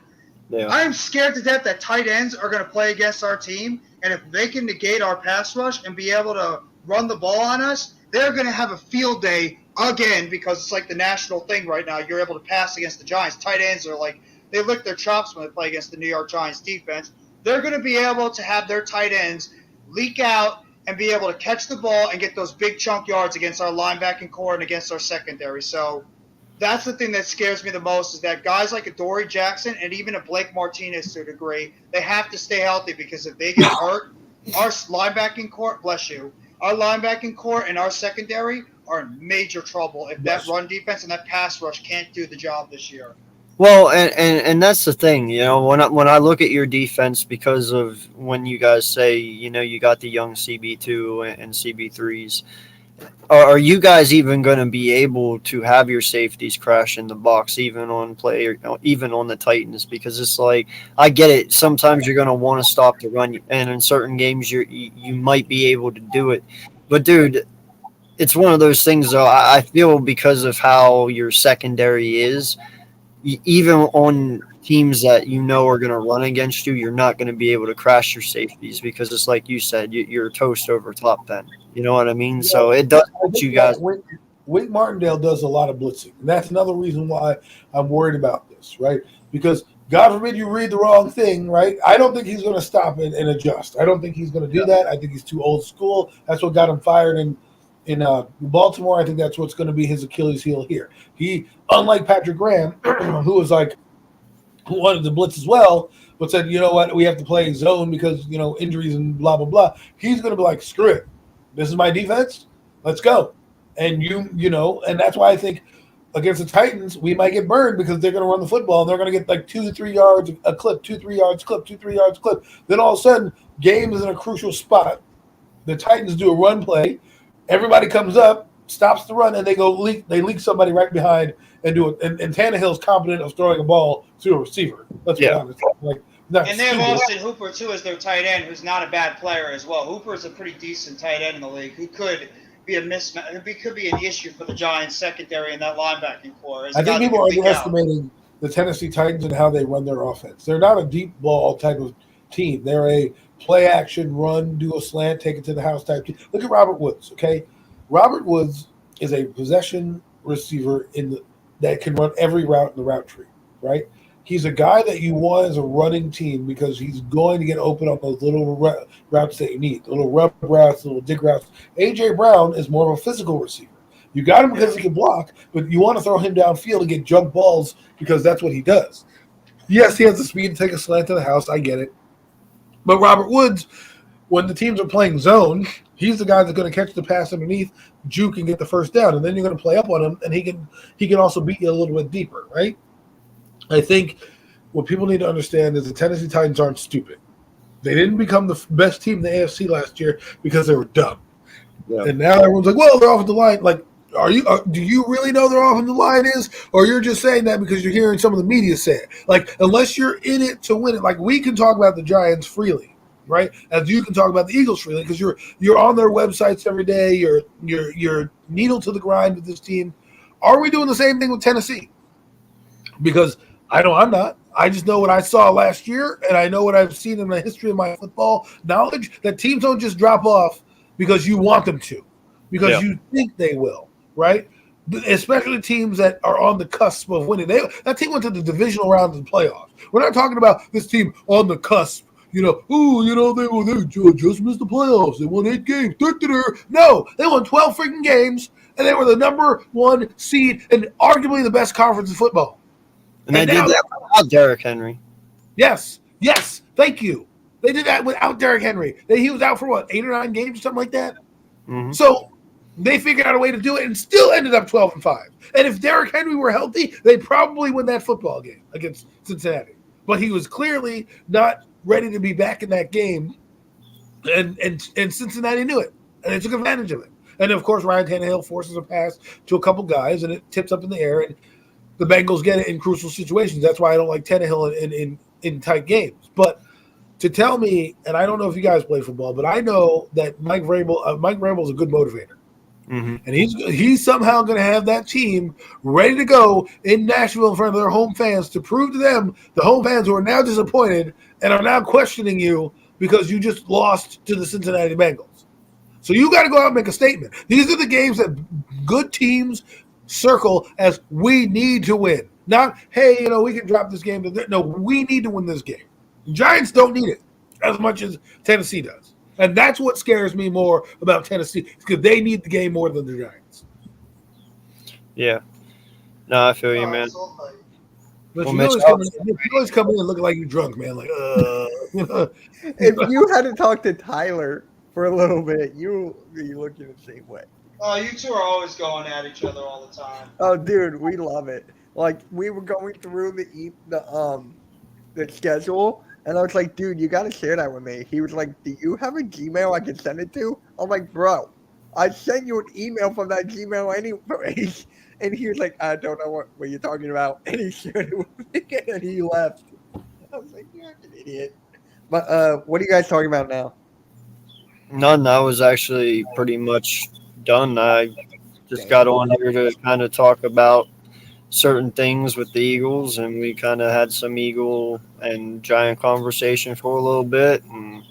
Yeah. I am scared to death that tight ends are going to play against our team. And if they can negate our pass rush and be able to run the ball on us, they're going to have a field day again, because it's like the national thing right now. You're able to pass against the Giants. Tight ends are like, they lick their chops when they play against the New York Giants defense. They're going to be able to have their tight ends leak out and be able to catch the ball and get those big chunk yards against our linebacking core and against our secondary. So that's the thing that scares me the most, is that guys like Adoree Jackson and even a Blake Martinez to a degree, they have to stay healthy, because if they get hurt, our linebacking core, bless you, our linebacking core and our secondary are in major trouble if that run defense and that pass rush can't do the job this year. Well, and that's the thing, when I look at your defense, because of when you guys say, you got the young CB2 and CB3s, are you guys even going to be able to have your safeties crash in the box, even on the Titans? Because it's like, I get it. Sometimes you're going to want to stop the run, and in certain games you might be able to do it. But dude, it's one of those things, though. I feel because of how your secondary is, even on teams that are going to run against you, you're not going to be able to crash your safeties, because it's like you said, you're toast over top then. You know what I mean? Yeah. So it does put you guys. Wink Martindale does a lot of blitzing, and that's another reason why I'm worried about this, right? Because God forbid you read the wrong thing, right? I don't think he's going to stop it and adjust. I don't think he's going to do that. I think he's too old school. That's what got him fired in Baltimore. I think that's what's going to be his Achilles heel here. He, unlike Patrick Graham, who wanted to blitz as well, but said, you know what, we have to play zone because, injuries and blah, blah, blah. He's going to be like, screw it. This is my defense. Let's go. And and that's why I think against the Titans, we might get burned, because they're going to run the football and they're going to get like 2 to 3 yards a clip, 2 3 yards clip, 2 3 yards clip. Then all of a sudden, game is in a crucial spot. The Titans do a run play. Everybody comes up, stops the run, and they leak somebody right behind and do it. And Tannehill's confident of throwing a ball to a receiver. Let's be honest. And they have Austin Hooper, too, as their tight end, who's not a bad player as well. Hooper is a pretty decent tight end in the league who could be a mismatch. It could be an issue for the Giants secondary and that linebacking core. I think people are underestimating the Tennessee Titans and how they run their offense. They're not a deep ball type of team. They're a play action, run, do a slant, take it to the house type team. Look at Robert Woods, okay? Robert Woods is a possession receiver that can run every route in the route tree, right? He's a guy that you want as a running team, because he's going to get open on those little routes that you need, the little rub routes, the little dig routes. A.J. Brown is more of a physical receiver. You got him because he can block, but you want to throw him downfield and get junk balls because that's what he does. Yes, he has the speed to take a slant to the house. I get it. But Robert Woods, when the teams are playing zone, he's the guy that's going to catch the pass underneath, juke, and get the first down. And then you're going to play up on him, and he can also beat you a little bit deeper, right? I think what people need to understand is the Tennessee Titans aren't stupid. They didn't become the best team in the AFC last year because they were dumb. Yeah. And now everyone's like, well, their offensive line. Like, do you really know their offensive line is? Or you're just saying that because you're hearing some of the media say it? Like, unless you're in it to win it. Like, we can talk about the Giants freely, right? As you can talk about the Eagles freely because you're on their websites every day. You're needle to the grind with this team. Are we doing the same thing with Tennessee? Because I know I'm not. I just know what I saw last year, and I know what I've seen in the history of my football knowledge, that teams don't just drop off because you want them to, because you think they will, right? Especially teams that are on the cusp of winning. That team went to the divisional round of the playoffs. We're not talking about this team on the cusp. They just missed the playoffs. They won 8 games. No, they won 12 freaking games, and they were the number 1 seed and arguably the best conference in football. And they did that without Derrick Henry. Yes, thank you. They did that without Derrick Henry. He was out for, what, 8 or 9 games or something like that? Mm-hmm. So they figured out a way to do it and still ended up 12-5. And if Derrick Henry were healthy, they'd probably win that football game against Cincinnati. But he was clearly not ready to be back in that game, and Cincinnati knew it, and they took advantage of it. And, of course, Ryan Tannehill forces a pass to a couple guys, and it tips up in the air, and the Bengals get it in crucial situations. That's why I don't like Tannehill in tight games. But to tell me, and I don't know if you guys play football, but I know that Mike Vrabel is a good motivator. Mm-hmm. And he's somehow going to have that team ready to go in Nashville in front of their home fans to prove to them, the home fans who are now disappointed and are now questioning you because you just lost to the Cincinnati Bengals. So you got to go out and make a statement. These are the games that good teams circle as we need to win. Not, hey, we can drop this game. No, we need to win this game. Giants don't need it as much as Tennessee does. And that's what scares me more about Tennessee, because they need the game more than the Giants. Yeah. No, I feel you, man. But you always come in looking like you're drunk, man. Like, If you had to talk to Tyler for a little bit, you're looking the same way. Oh, you two are always going at each other all the time. Oh, dude, we love it. Like, we were going through the schedule, and I was like, dude, you got to share that with me. He was like, do you have a Gmail I can send it to? I'm like, bro, I sent you an email from that Gmail anyway. And he was like, I don't know what you're talking about. And he shared it with me, and he left. I was like, you're an idiot. But what are you guys talking about now? None. I was actually pretty much done. I just got on here to kind of talk about certain things with the Eagles, and we kind of had some Eagle and Giant conversation for a little bit, and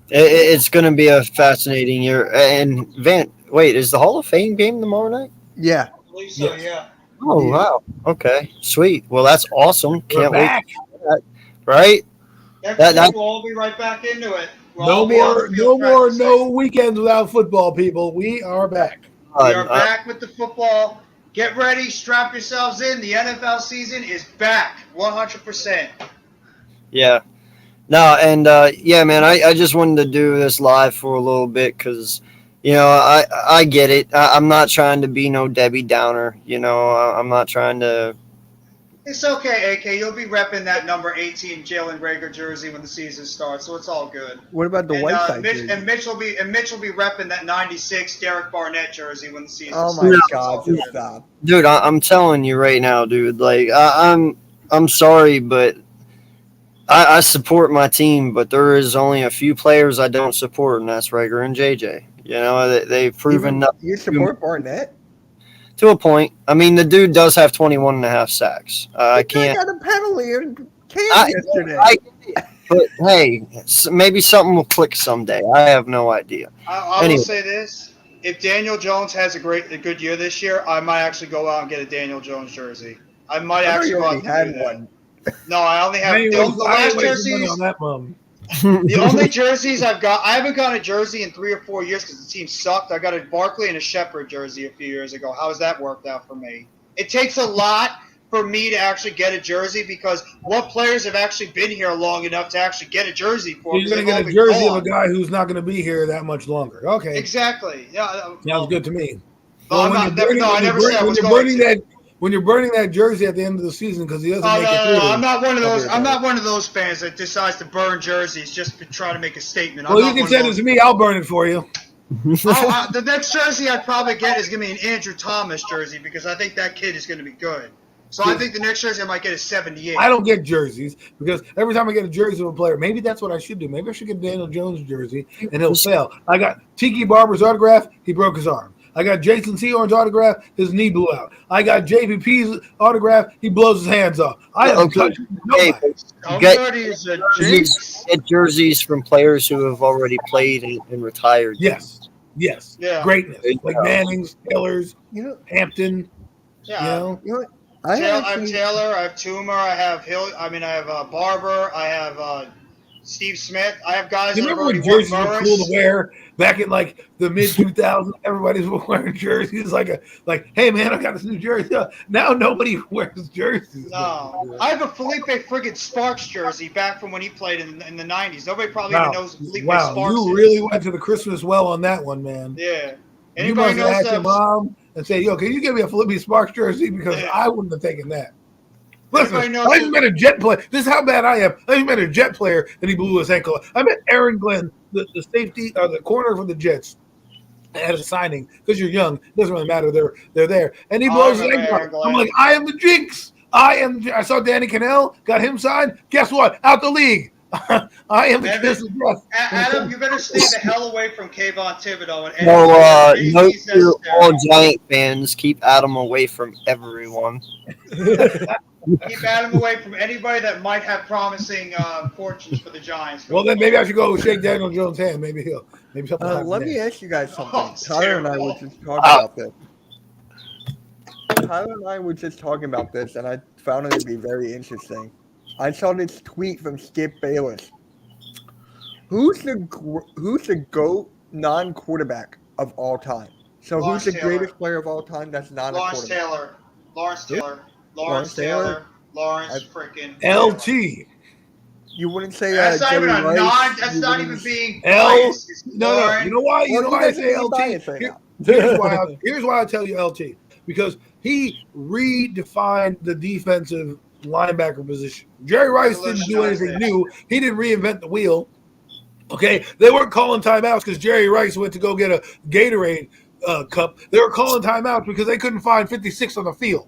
it's going to be a fascinating year. And wait, is the Hall of Fame game tomorrow night? Yeah, I believe so. Yeah. Oh wow. Okay, sweet. Well, that's awesome. Can't wait. Right? We'll all be right back into it. No weekends without football, people. We are back. We are back with the football. Get ready. Strap yourselves in. The NFL season is back. 100%. Yeah. No, and man, I just wanted to do this live for a little bit because, I get it. I'm not trying to be no Debbie Downer. I'm not trying to. It's okay, AK. You'll be repping that number 18 Jalen Reagor jersey when the season starts, so it's all good. What about the white side jersey? And Mitch will be repping that 96 Derek Barnett jersey when the season starts. Oh my God! Stop. Dude, I'm telling you right now, dude. Like, I'm sorry, but I support my team, but there is only a few players I don't support, and that's Reagor and JJ. They've proven nothing. You support Barnett? To a point. I mean, the dude does have 21.5 sacks. I can't. Got a penalty in camp yesterday. But hey, maybe something will click someday. I have no idea. I will say this: if Daniel Jones has a good year this year, I might actually go out and get a Daniel Jones jersey. I might actually go out and do that. No, I only have the last jerseys. The only jerseys I've got, I haven't gotten a jersey in 3 or 4 years because the team sucked. I got a Barkley and a Shepherd jersey a few years ago. How has that worked out for me? It takes a lot for me to actually get a jersey because what players have actually been here long enough to actually get a jersey for? You're going to get a jersey of a guy who's not going to be here that much longer. Okay. Exactly. Yeah. Sounds good to me. I never said I was going to. When you're burning that jersey at the end of the season because he doesn't make it through. No, I'm not one of those. I'm not one of those fans that decides to burn jerseys just to try to make a statement. Well, you can send it to me. I'll burn it for you. The next jersey I'd probably get is going to be an Andrew Thomas jersey because I think that kid is going to be good. So I think the next jersey I might get is 78. I don't get jerseys because every time I get a jersey of a player, maybe that's what I should do. Maybe I should get Daniel Jones jersey and he'll fail. I got Tiki Barber's autograph. He broke his arm. I got Jason Sehorn's autograph. His knee blew out. I got JVP's autograph. He blows his hands off. I haven't touched nobody. Get jerseys from players who have already played and retired. Yes. Yeah. Greatness. Like Manning's, Taylor's, Hampton. Yeah. You know what? I have Taylor. I have Toomer. I have Hill. I have Barber. I have Steve Smith. I have guys. You remember when jerseys were cool to wear back in like the mid 2000s? Everybody's wearing jerseys like, hey man, I got this new jersey. Now nobody wears jerseys. No, I have a Felipe friggin' Sparks jersey back from when he played in the 90s. Nobody probably even knows who Felipe Sparks is. You really went to the Christmas well on that one, man. Yeah. You must have asked your mom and say, yo, can you give me a Felipe Sparks jersey? Because I wouldn't have taken that. Listen, I even met a Jet player. This is how bad I am. I even met a Jet player and he blew his ankle. I met Aaron Glenn, the safety, the corner for the Jets, at a signing. Because you're young, it doesn't really matter. They're there, and he blows his ankle. I'm like, I am the jinx. I saw Danny Cannell, got him signed. Guess what? Out the league. I am the kiss of death. Adam, you better stay the hell away from Kayvon Thibodeau. Note to all Giant fans, keep Adam away from everyone. Keep Adam away from anybody that might have promising fortunes for the Giants. Well, then maybe I should go shake Daniel Jones' hand. Maybe something. Let me ask you guys something. Tyler and I were just talking about this. And I found it to be very interesting. I saw this tweet from Skip Bayless. Who's the GOAT non-quarterback of all time? So who's the greatest player of all time that's not a quarterback? Lawrence Taylor. Lawrence freaking LT. You wouldn't say that's not Jerry even a Rice, non. That's not even being No. You know why? You know why I say LT? Right Here's why I tell you LT. Because he redefined the defensive linebacker position. Jerry Rice didn't do anything new. He didn't reinvent the wheel. Okay, they weren't calling timeouts because Jerry Rice went to go get a Gatorade cup. They were calling timeouts because they couldn't find 56 on the field.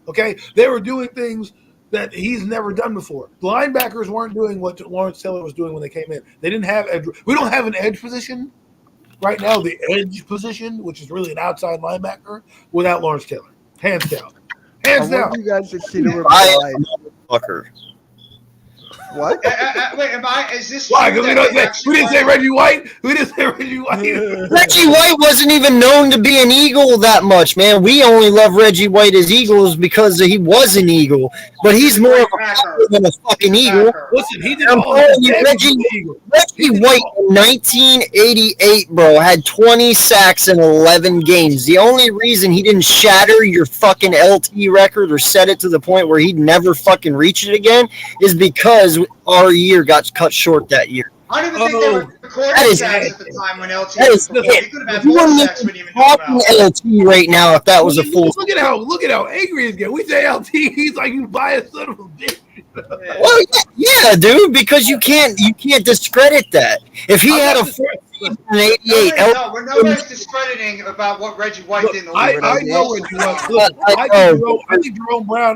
Okay, they were doing things that he's never done before. The linebackers weren't doing what Lawrence Taylor was doing when they came in. They didn't have edge. We don't have an edge position right now. The edge position, which is really an outside linebacker, without Lawrence Taylor, hands down. Hands down. I want you guys to see the reply. Fucker. What? Wait, is this? Why? Because we didn't say Reggie White. We didn't say Reggie White. Reggie White wasn't even known to be an Eagle that much, man. We only love Reggie White as Eagles because he was an Eagle, but he's more of a packer than a fucking Eagle. Listen, he did Reggie White in 1988, bro, had 20 sacks in 11 games. The only reason he didn't shatter your fucking LT record or set it to the point where he'd never fucking reach it again is because our year got cut short that year. I don't even think they were recording sacks at the time when LT was it. He could have had more sacks when even know about LT right now if that was a full. Look at how angry he's getting. We say LT, he's like you biased son of a bitch. Well, yeah, dude, because you can't discredit that. If he had a 88, nobody's discrediting about what Reggie White did in the league. I know Reggie White.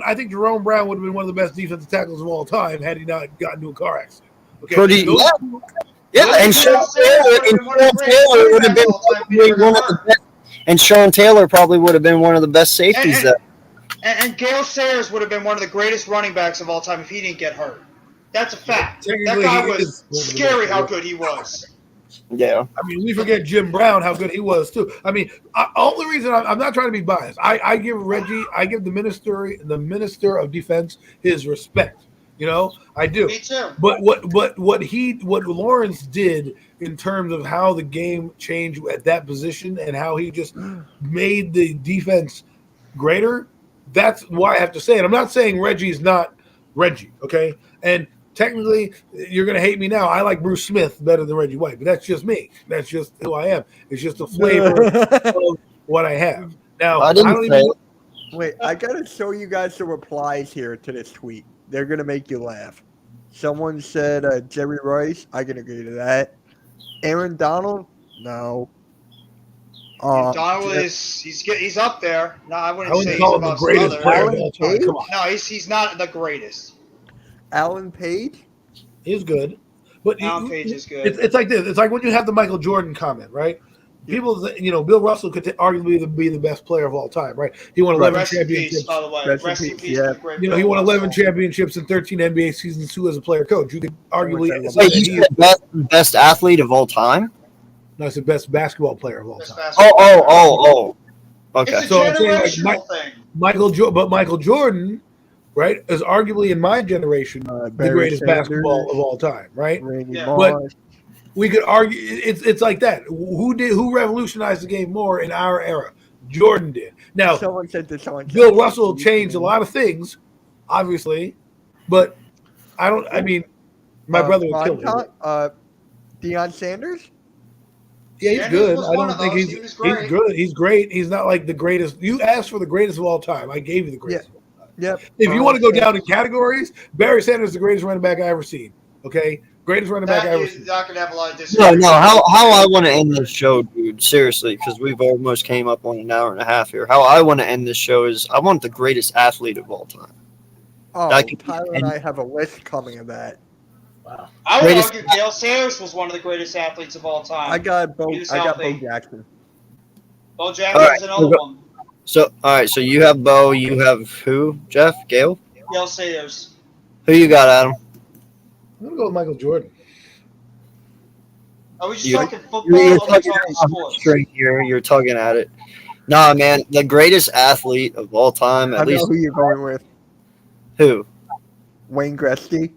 I think Jerome Brown would have been one of the best defensive tackles of all time had he not gotten into a car accident. Okay. And Sean Taylor would have been one of the best. And Sean Taylor probably would have been one of the best safeties. And Gale Sayers would have been one of the greatest running backs of all time if he didn't get hurt. That's a fact. That guy was scary how good he was. Yeah. I mean, we forget Jim Brown, how good he was, too. I mean, only reason I'm not trying to be biased. I give the minister of defense his respect. You know, I do. Me too. But what Lawrence did in terms of how the game changed at that position and how he just made the defense greater, that's why I have to say it. I'm not saying Reggie's not Reggie, okay? And technically, you're going to hate me now. I like Bruce Smith better than Reggie White, but that's just me. That's just who I am. It's just a flavor of what I have. Now, I don't even. Wait, I gotta show you guys the replies here to this tweet. They're gonna make you laugh. Someone said Jerry Rice. I can agree to that. Aaron Donald, no. Donald he's up there. No, I wouldn't say he's call him the about greatest some player other. of all time. Come on, No, he's not the greatest. Alan Page. he's good, but Alan Page is good. It's like this. It's like when you have the Michael Jordan comment, right? People, Bill Russell could arguably be the best player of all time, right? He won 11 Rest in championships. peace, by the way. Rest in peace. Yeah. to the great He Bill won 11 Russell. championships and 13 NBA seasons too as a player coach. You could arguably say Wait, that you said best athlete of all time? he's the best basketball player of all Best time. basketball Oh. Okay. It's a So I'm saying, like, generational thing. Michael Jordan, right, is arguably in my generation the Barry greatest Sanders, basketball of all time, right? Randy Yeah. Moss. We could argue it's like that. Who revolutionized the game more in our era? Jordan did. Now, Someone said this on Bill Russell changed a lot of things, obviously, but I mean, my brother would kill me. Deion Sanders. Yeah, he's Sanders good. was I one don't of think those. he's He was great. good. He's great. He's not like the greatest. You asked for the greatest of all time. I gave you the greatest. Yep. If you want to go down in categories, Barry Sanders is the greatest running back I ever seen. Okay, greatest running back I ever That seen. is not gonna have a lot of disagreement. No. How I want to end this show, dude. Seriously, because we've almost came up on an hour and a half here. How I want to end this show is I want the greatest athlete of all time. Oh, I could- Tyler and I have a list coming of that. I would Greatest- argue Dale Sayers was one of the greatest athletes of all time. I got Bo. He was I got Bo healthy. Jackson. Bo Jackson's All right, another we'll go- one. So, all right. So you have Bo. You have who? Jeff? Gail? Dale Sayers. Who you got, Adam? I'm gonna go with Michael Jordan. Are we just You- talking football You're or are we tugging talking at sports? string here. You're tugging at it. Nah, man. The greatest athlete of all time, I at know least who you're going with. who? Wayne Gretzky.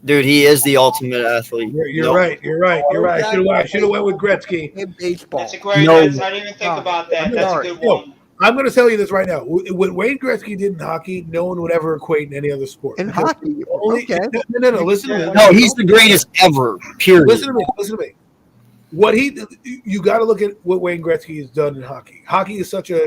Dude, he is the ultimate athlete. You're No. right. You're right. You're right. I should have went with Gretzky. In baseball. That's a great. No. I didn't even think about that. That's a good one. I'm going to tell you this right now. What Wayne Gretzky did in hockey, no one would ever equate in any other sport. In hockey. Only, Okay. No. Listen to me. No, he's the greatest ever. Period. Listen to me. You got to look at what Wayne Gretzky has done in hockey. Hockey is such a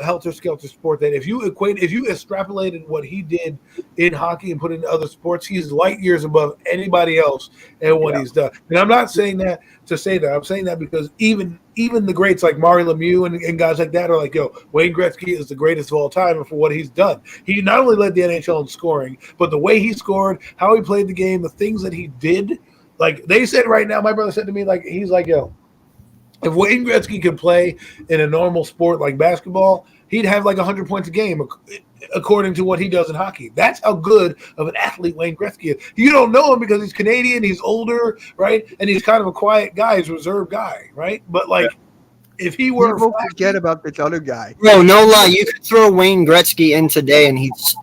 helter-skelter sport that if you extrapolated what he did in hockey and put it in other sports, he's light years above anybody else and what he's done. And I'm not saying that to say that. I'm saying that because even the greats like Mario Lemieux and guys like that are like, yo, Wayne Gretzky is the greatest of all time for what he's done. He not only led the NHL in scoring, but the way he scored, how he played the game, the things that he did. Like they said right now, my brother said to me, like, he's like, yo, if Wayne Gretzky could play in a normal sport like basketball, he'd have like 100 points a game, according to what he does in hockey. That's how good of an athlete Wayne Gretzky is. You don't know him because he's Canadian, he's older, right? And he's kind of a quiet guy, he's a reserved guy, right? But like, if he were People forget about this other guy. Bro, no lie. You could throw Wayne Gretzky in today, and he's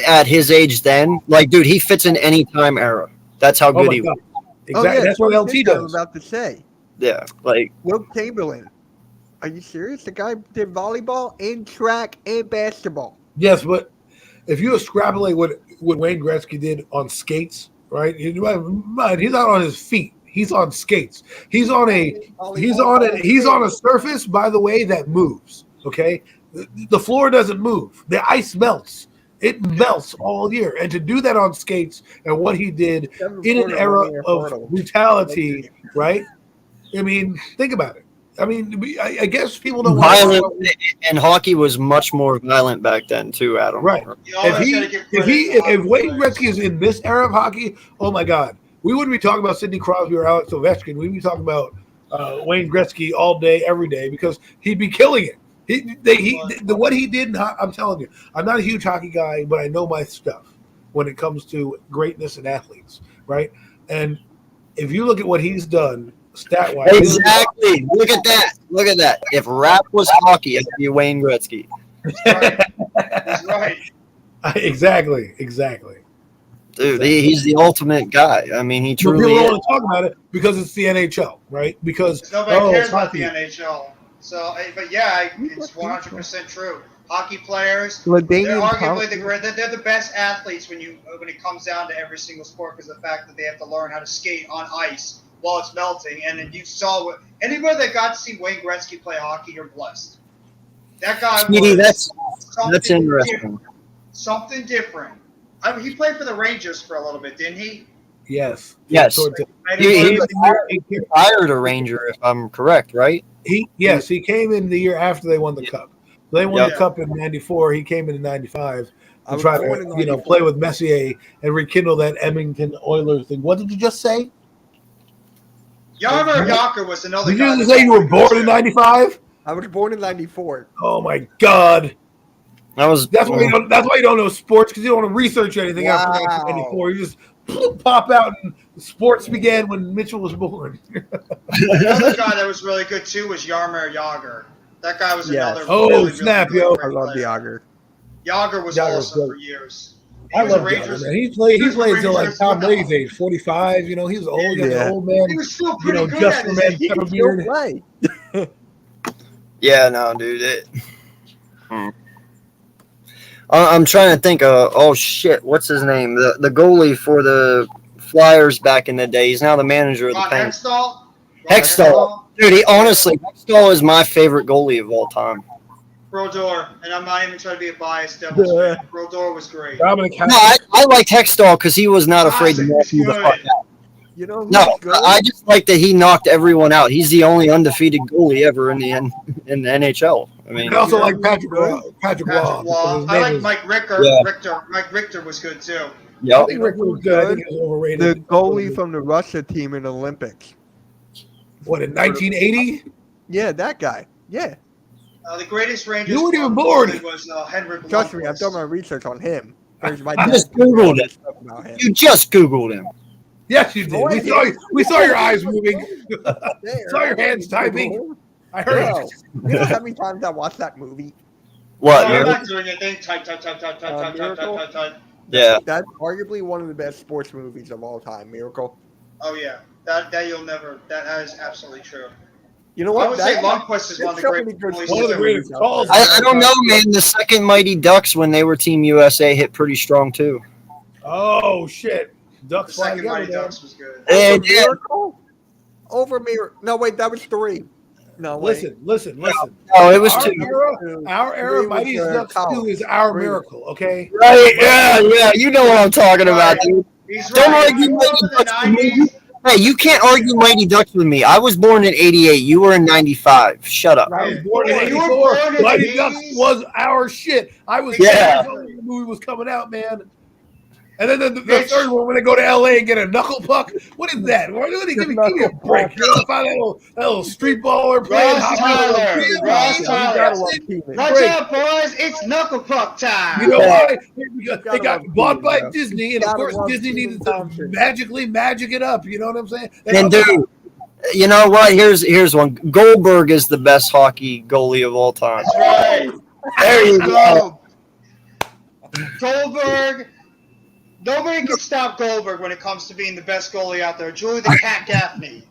at his age then. Like, dude, he fits in any time era. That's how good he was. Exactly. That's what LT I was does. about to say. Yeah, like Wilt Chamberlain. Are you serious? The guy did volleyball and track and basketball. Yes, but if you extrapolate what Wayne Gretzky did on skates, right? He's not on his feet. He's on skates. He's on a surface, by the way, that moves. Okay, the floor doesn't move. The ice melts. It melts all year, and to do that on skates and what he did in an era of brutality, right? I mean, think about it. I mean, I guess people don't violent, and hockey was much more violent back then too, Adam. Right. You always gotta give credit to If hockey Wayne players. Gretzky is in this era of hockey, oh my God, we wouldn't be talking about Sidney Crosby or Alex Ovechkin. We'd be talking about Wayne Gretzky all day, every day, because he'd be killing it. What he did, I'm telling you, I'm not a huge hockey guy, but I know my stuff when it comes to greatness and athletes, right? And if you look at what he's done, stat-wise, Exactly. Look at that. If rap was hockey, it'd be Wayne Gretzky. That's right. exactly. Dude, he's the ultimate guy. I mean, he But people truly don't is. want to talk about it because it's the NHL, right? Because Nobody cares it's about the hockey. NHL. So, but yeah, it's 100% true. Hockey players, they're LaDainian arguably Tomlinson. they're the best athletes when it comes down to every single sport because of the fact that they have to learn how to skate on ice while it's melting. And then you saw anybody that got to see Wayne Gretzky play hockey, you're blessed. That guy Speedy, was that's interesting. something different. He played for the Rangers for a little bit, didn't he? Yes. Yes. He He hired a Ranger, if I'm correct, right? he came in the year after they won the cup. They won the cup in '94. He came in '95 to try to play with Messier and rekindle that Edmonton Oilers thing. What did you just say? Yarmer Yager was another Did guy. you just say you were born in '95? I was born in '94. Oh my God! That's why you don't know sports, because you don't want to research anything after 1994. You just pop out and sports began when Mitchell was born. Another guy that was really good too was Yarmer Yager. That guy was another. Oh, really, snap, really yo! great I love player. Yager. Yager was Yager's awesome good. for years. I was a love Yager, Rangers- man. He played was a until like Rangers Tom now. Brady's age, 45. He was old, he got Yeah. the old man. He was still pretty good just at for his men, age. He can Kevin still Beard. play. Yeah, no, dude. I'm trying to think of, oh shit, what's his name? The goalie for the Flyers back in the day. He's now the manager of the Ron Penguins. Hextall. Hextall. Dude, honestly, Hextall is my favorite goalie of all time. Brodeur, and I'm not even trying to be a biased Devils fan. Brodeur was great. Dominic No, I liked Hextall because he was not afraid to Classic knock was you the fuck good. out. You know who's No, good? I just like that he knocked everyone out. He's the only undefeated goalie ever in the NHL. I mean, I also like Patrick Patrick Patrick Waugh. Waugh. I like Mike Richter. Yeah. Mike Richter was good too. I yep. think Rick was good. I think he was the overrated. goalie from the Russia team in the Olympics. What, in 1980? Yeah, that guy. Yeah. The greatest Rangers You weren't even goalie born. was Henrik Trust me, I've Lundqvist. done my research on him. There's my I dad just Googled it. stuff about him. You just Googled him. Yes, you did. We saw your eyes moving. There, Saw your hands typing. I heard Bro, it. you know how many times I watched that movie? What? No, I'm Miracle? not doing anything. Type. Miracle? Yeah. That's arguably one of the best sports movies of all time. Miracle. Oh yeah, that you'll never. That is absolutely true. You know I what? would say Lundqvist is one of the so great many good goalies. One of the sports greatest movies out calls. there. I don't know, man. The second Mighty Ducks, when they were Team USA, hit pretty strong too. Oh, shit. The Ducks flying second Mighty together, Ducks was good. And Over Miracle? Over Miracle. No, wait, that was 3. No, wait. Listen. oh, it was Our two. era, Three Mighty was, Ducks college. 2 is our Three. miracle, okay? Right? Yeah. You know what I'm talking about, dude. He's Don't right. argue You Mighty know the Ducks with me. 90s. Hey, you can't argue Mighty Ducks with me. I was born in '88. You were in '95. Shut up. I was born in You were 84. born in Mighty the Ducks 80s? was our shit. I was Yeah. 10 years old when the movie was coming out, man. And then the Mitch. third one, when they go to LA and get a knuckle puck. What is that? Give me a break. You know, find that little street baller playing Ross hockey. Tyler. Really? Ross You Tyler. gotta love Keenan. Watch Break. out, boys! It's knuckle puck time. You know why? Because they gotta got love bought by Keenan, bro. Disney, and of Gotta course love Disney Keenan needed to Thompson. magically magic it up. You know what I'm saying? They And got- dude, you know what? Here's one. Goldberg is the best hockey goalie of all time. That's right. There you go. Goldberg. Nobody can stop Goldberg when it comes to being the best goalie out there. Julie the Cat Gaffney.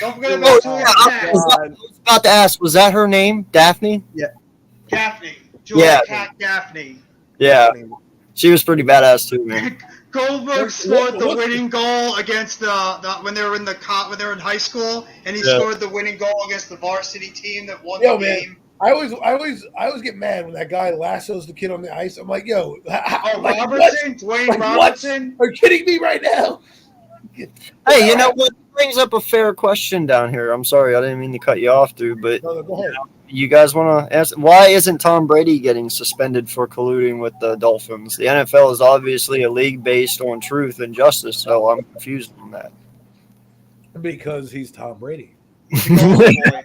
Don't forget Oh, about Julie yeah, the I Cat was about to ask, was that her name? Daphne? Gaffney. Julie Yeah. the Cat Gaffney. Yeah. She was pretty badass too, man. Goldberg scored the winning goal against the when they were in high school, and he Yeah. scored the winning goal against the varsity team that won Yo, the man. game. I always get mad when that guy lassos the kid on the ice. I'm like, yo, Oh, like, what? Robertson, Dwayne Like, what? Robertson. Are you kidding me right now? Hey, you know what? Brings up a fair question down here. I'm sorry, I didn't mean to cut you off, dude, but No, go ahead. you guys want to ask, why isn't Tom Brady getting suspended for colluding with the Dolphins? The NFL is obviously a league based on truth and justice, so I'm confused on that. Because he's Tom Brady. Oh, boy.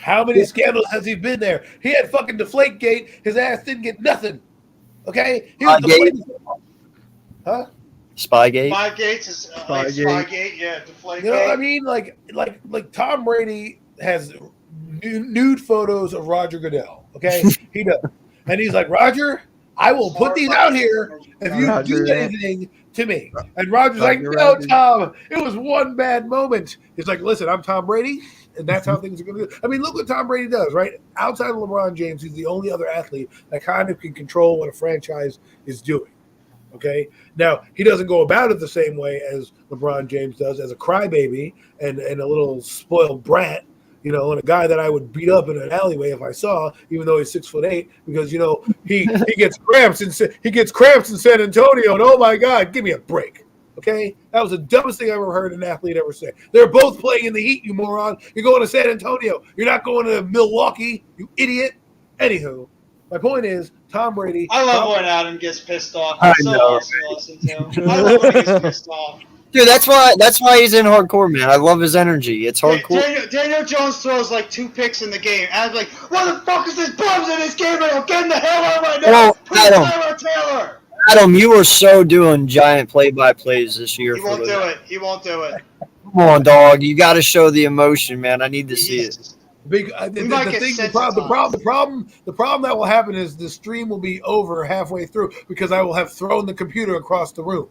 How many scandals has he been there? He had fucking Deflategate. His ass didn't get nothing. Okay? He was Spygate? Huh? Spygate? Five Gates is Spygate, yeah, Deflategate. You know what I mean? Like Tom Brady has nude photos of Roger Goodell. Okay? He does. And he's like, Roger, I will put these out here if you Roger do that. anything to me. And Roger's like, no, Tom, it was one bad moment. He's like, listen, I'm Tom Brady, and that's how things are going to go. I mean, look what Tom Brady does, right? Outside of LeBron James, he's the only other athlete that kind of can control what a franchise is doing. Okay. Now, he doesn't go about it the same way as LeBron James does, as a crybaby and a little spoiled brat, you know, and a guy that I would beat up in an alleyway if I saw, even though he's 6'8", because you know he gets cramps in San Antonio, and oh my God, give me a break. Okay, that was the dumbest thing I ever heard an athlete ever say. They're both playing in the Heat, you moron. You're going to San Antonio. You're not going to Milwaukee, you idiot. Anywho, my point is, Tom Brady. I love when Adam gets pissed off. I It's so know. awesome to listen to. I love when he gets pissed off. Dude, that's why he's in hardcore, man. I love his energy. It's hardcore. Daniel Jones throws like 2 picks in the game. Adam's like, what the fuck is this bums in this game? I'm getting the hell out right now. Oh, Please, Adam. Taylor. Adam, you are so doing giant play-by-plays this year. He won't do it. He won't do it. Come on, dog. You got to show the emotion, man. I need to see it. Big, We might get the problem that will happen is the stream will be over halfway through because I will have thrown the computer across the room.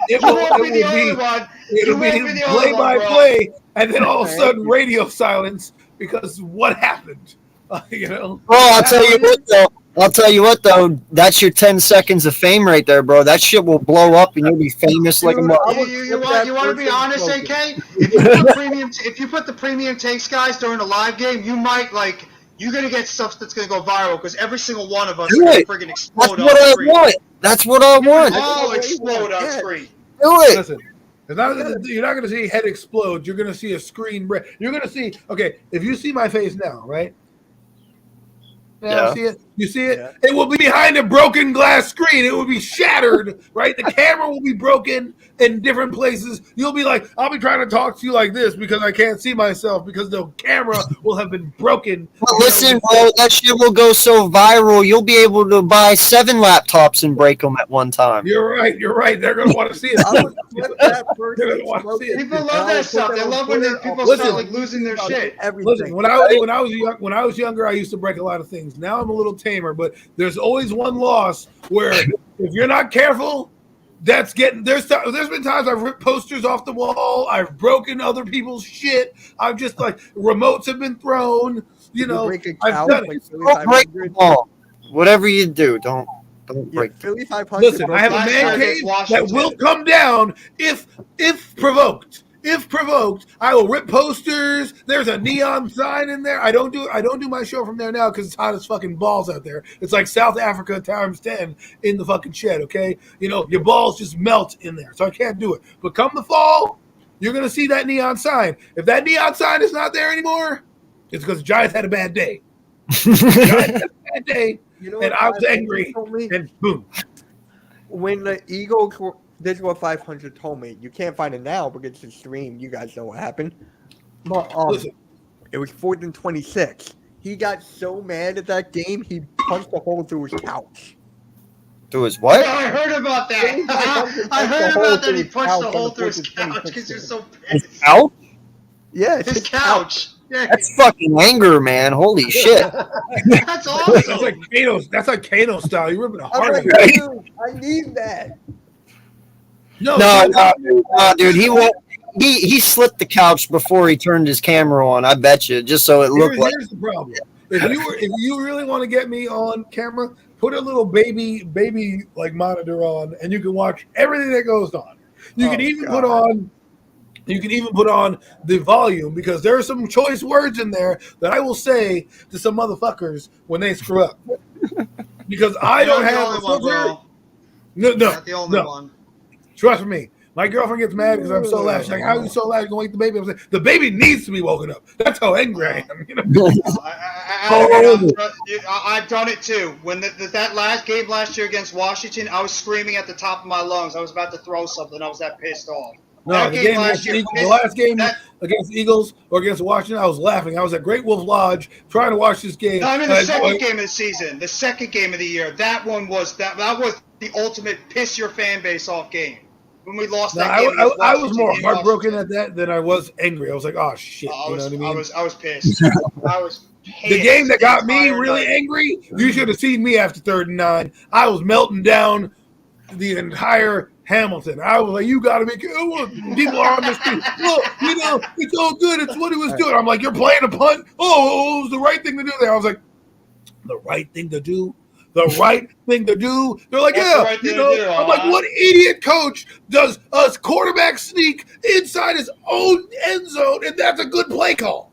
It'll be play by play, and then all of a sudden radio silence because what happened? You know. Oh, I'll tell you what though. That's your 10 seconds of fame right there, bro. That shit will blow up, and you'll be famous like a mother. You want to be honest, AK? If you put the premium takes guys during a live game, you might you're gonna get stuff that's gonna go viral because every single one of us is gonna friggin' explode on screen. That's what I want. All explode on screen. Do it. Listen, you're not going to see head explode. You're going to see a screen break. You're going to see. Okay, if you see my face now, right? Yeah. See it? You see it? Yeah. It will be behind a broken glass screen. It will be shattered, right? The camera will be broken in different places. You'll be like, I'll be trying to talk to you like this because I can't see myself because the camera will have been broken. Well, listen, bro, that shit will go so viral. You'll be able to buy 7 laptops and break them at one time. You're right. They're going to want to see it. People love that stuff. They love when people start losing their shit. Listen, when I was younger, I used to break a lot of things. Now I'm a little tamer, but there's always one loss where if you're not careful, there's been times I've ripped posters off the wall, I've broken other people's shit, I've just remotes have been thrown, you know, I've done it. Don't break the ball. Whatever you do, don't break. Philly 500. Listen, I have a man cave that will come down if provoked. If provoked, I will rip posters. There's a neon sign in there. I don't do my show from there now because it's hot as fucking balls out there. It's like South Africa times 10 in the fucking shed, okay? You know, your balls just melt in there, so I can't do it. But come the fall, you're going to see that neon sign. If that neon sign is not there anymore, it's because the Giants had a bad day. And I was angry, and boom. When the Eagles were... This is what 500 told me. You can't find it now because it's streamed. You guys know what happened. But it was 4th and 26. He got so mad at that game, he punched a hole through his couch. Through his what? Yeah, I heard about that. I heard about that. He punched a hole through his couch because he was so pissed. His couch? Yeah, his couch. Yeah. That's fucking anger, man. Holy shit. That's awesome. That's like Kano style. You're ripping a heart out. I need that. No, dude. He slipped the couch before he turned his camera on. I bet you, just so it looked like. Here's the problem. If you really want to get me on camera, put a little baby monitor on, and you can watch everything that goes on. You can even put on the volume because there are some choice words in there that I will say to some motherfuckers when they screw up. Because I don't have the filter. No, not the only one. Trust me. My girlfriend gets mad because I'm so loud. She's like, how are you so loud? You're going to wake the baby up. I'm saying, the baby needs to be woken up. That's how angry I am. You know? I've done it too. When that last game last year against Washington, I was screaming at the top of my lungs. I was about to throw something. I was that pissed off. No, the last game against the Eagles or against Washington, I was laughing. I was at Great Wolf Lodge trying to watch this game. No, I mean the second game of the season, the second game of the year. That one was that was the ultimate piss your fan base off game. when we lost No, that game. I against was Washington more in heartbroken Washington. at that than I was angry. I was like, oh shit. I You was, know what I mean? I was pissed. I was pissed. The game that got me entire really night. angry, you should have seen me after 3rd and 9. I was melting down the entire Hamilton. I was like, you got to be people are on the street. Look, you know, it's all good. It's what he was doing. I'm like, you're playing a punt? Oh, it was the right thing to do there. I was like, the right thing to do? The right thing to do? They're like, What's yeah, the right you thing know. to do, I'm like, what idiot coach does a quarterback sneak inside his own end zone, and that's a good play call?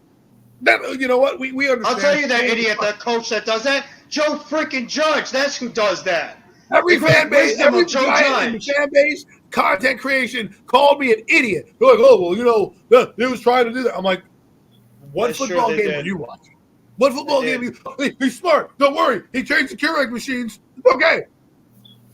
That, you know what? We understand. I'll tell you that idiot, that coach that does that, Joe freaking Judge. That's who does that. Every fan base, every giant in the fan base, content creation called me an idiot. They're like, oh, well, you know, they was trying to do that. I'm like, what football game were you watching? What football game? He's smart. Don't worry. He changed the Keurig machines. Okay.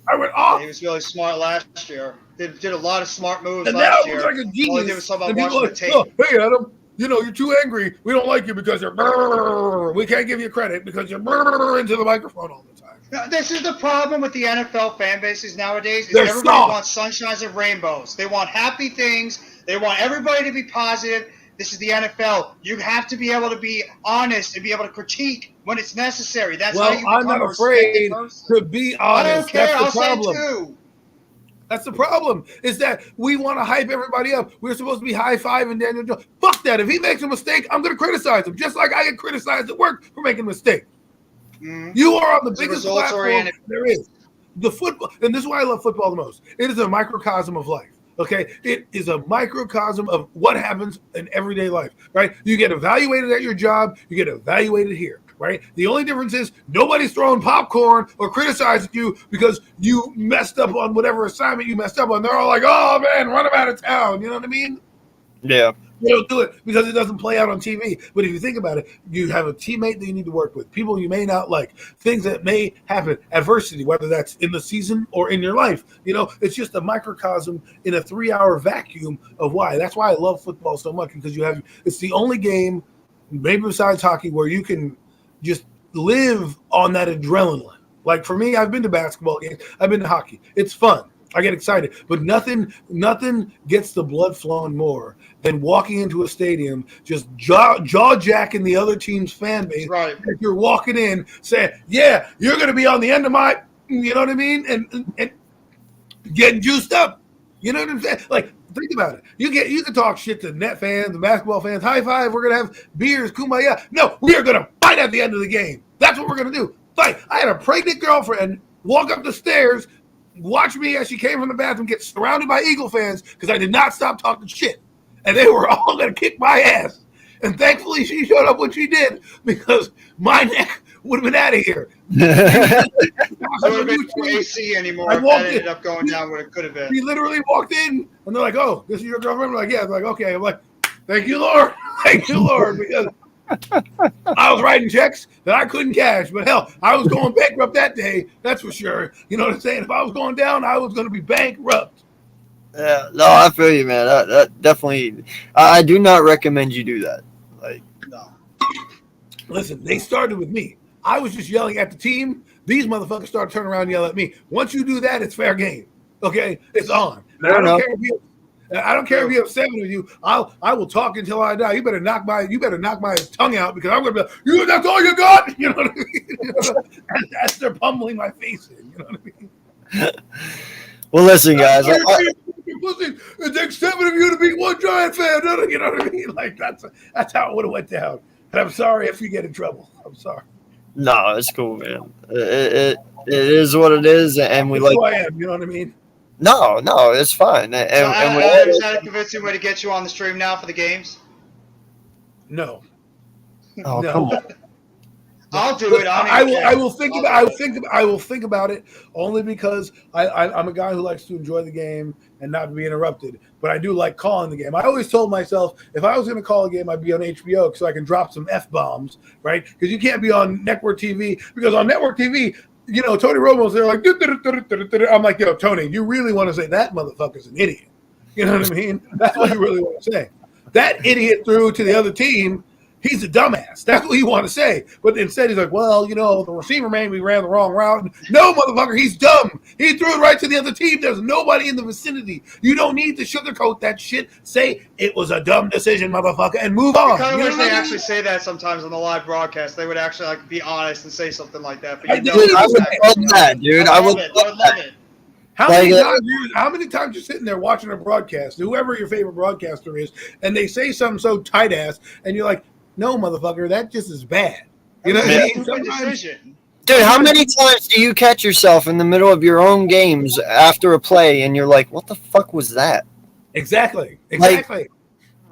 I went off. He was really smart last year. Did a lot of smart moves And now last it year. was like a All he genius. did was talk about And people watching like, the tape. oh, hey, Adam, you know, you're too angry. We don't like you because you're brrr. We can't give you credit because you're brrr into the microphone all the time. Now, this is the problem with the NFL fan bases nowadays. Is They're everybody soft. wants sunshines and rainbows. They want happy things. They want everybody to be positive. This is the NFL. You have to be able to be honest and be able to critique when it's necessary. That's how you Well, become I'm a not afraid respected person. to be I honest. don't care. That's I'll the problem. say it too. That's the problem, is that we want to hype everybody up. We're supposed to be high-fiving Daniel Jones. Fuck that. If he makes a mistake, I'm going to criticize him, just like I get criticized at work for making a mistake. Mhm. You are on the It's a biggest results-oriented- platform there is. The football, and this is why I love football the most. It is a microcosm of life. Okay, it is a microcosm of what happens in everyday life, right? You get evaluated at your job, you get evaluated here, right? The only difference is nobody's throwing popcorn or criticizing you because you messed up on whatever assignment you messed up on. They're all like, "Oh man, run him out of town." You know what I mean? Yeah. They don't do it because it doesn't play out on TV. But if you think about it, you have a teammate that you need to work with, people you may not like, things that may happen, adversity, whether that's in the season or in your life. You know, it's just a microcosm in a 3-hour vacuum of why. That's why I love football so much, because it's the only game, maybe besides hockey, where you can just live on that adrenaline. Like for me, I've been to basketball games, I've been to hockey. It's fun. I get excited, but nothing gets the blood flowing more than walking into a stadium, just jaw jacking the other team's fan base. Right. If you're walking in saying, "Yeah, you're going to be on the end of my," you know what I mean, and getting juiced up. You know what I'm saying? Like, think about it. You can talk shit to net fans, the basketball fans. High five. We're gonna have beers, kumbaya. No, we are gonna fight at the end of the game. That's what we're gonna do. Fight. I had a pregnant girlfriend walk up the stairs, watch me as she came from the bathroom, get surrounded by Eagle fans because I did not stop talking shit. And they were all going to kick my ass. And thankfully she showed up when she did, because my neck would have been out of here. There would have been no AC anymore I if walked that ended in. up going down what it could have been. She literally walked in and they're like, "Oh, this is your girlfriend?" I'm like, "Yeah." They're like, "Okay." I'm like, "Thank you, Lord." Thank you, Lord, because I was writing checks that I couldn't cash, but hell, I was going bankrupt that day. That's for sure. You know what I'm saying? If I was going down, I was going to be bankrupt. Yeah, no, I feel you, man. That definitely. I do not recommend you do that. Like, No. Listen, they started with me. I was just yelling at the team. These motherfuckers started turning around and yelling at me. Once you do that, it's fair game. Okay, it's on. Now, Fair I enough. don't care if you have 7 of you. I will talk until I die. You better knock my tongue out, because I'm gonna be like, "You, that's all you got." You know what I mean? As they're pummeling my face in. You know what I mean? well, listen, guys. It takes 7 of you to beat one Giant fan. You know what I mean? Like that's how it would have went down. And I'm sorry if you get in trouble. I'm sorry. No, it's cool, man. It is what it is, and we That's like. who I am. You know what I mean? No, it's fine. And Is that a convincing way to get you on the stream now for the games? No. oh, No. come on. I'll do it. I will think about it, only because I'm a guy who likes to enjoy the game and not be interrupted. But I do like calling the game. I always told myself, if I was going to call a game, I'd be on HBO so I can drop some F-bombs, right? Because you can't be on network TV, because on network TV, you know, Tony Romo's there like, I'm like, "Yo, Tony, you really want to say that motherfucker's an idiot?" You know what I mean? That's what you really want to say. That idiot threw to the other team. he's a dumbass. That's what you want to say. But instead he's like, well, the receiver maybe ran the wrong route. No, motherfucker, he's dumb. He threw it right to the other team. There's nobody in the vicinity. You don't need to sugarcoat that shit. Say it was a dumb decision, motherfucker, and move on. I kind of wish they actually say that sometimes on the live broadcast. They would actually be honest and say something like that. But I would love that, dude. I would love it. How many times you're sitting there watching a broadcast, whoever your favorite broadcaster is, and they say something so tight ass, and you're like, no, motherfucker, that just is bad. You know what I mean? Decision. Dude, how many times do you catch yourself in the middle of your own games after a play, and you're like, what the fuck was that? Exactly.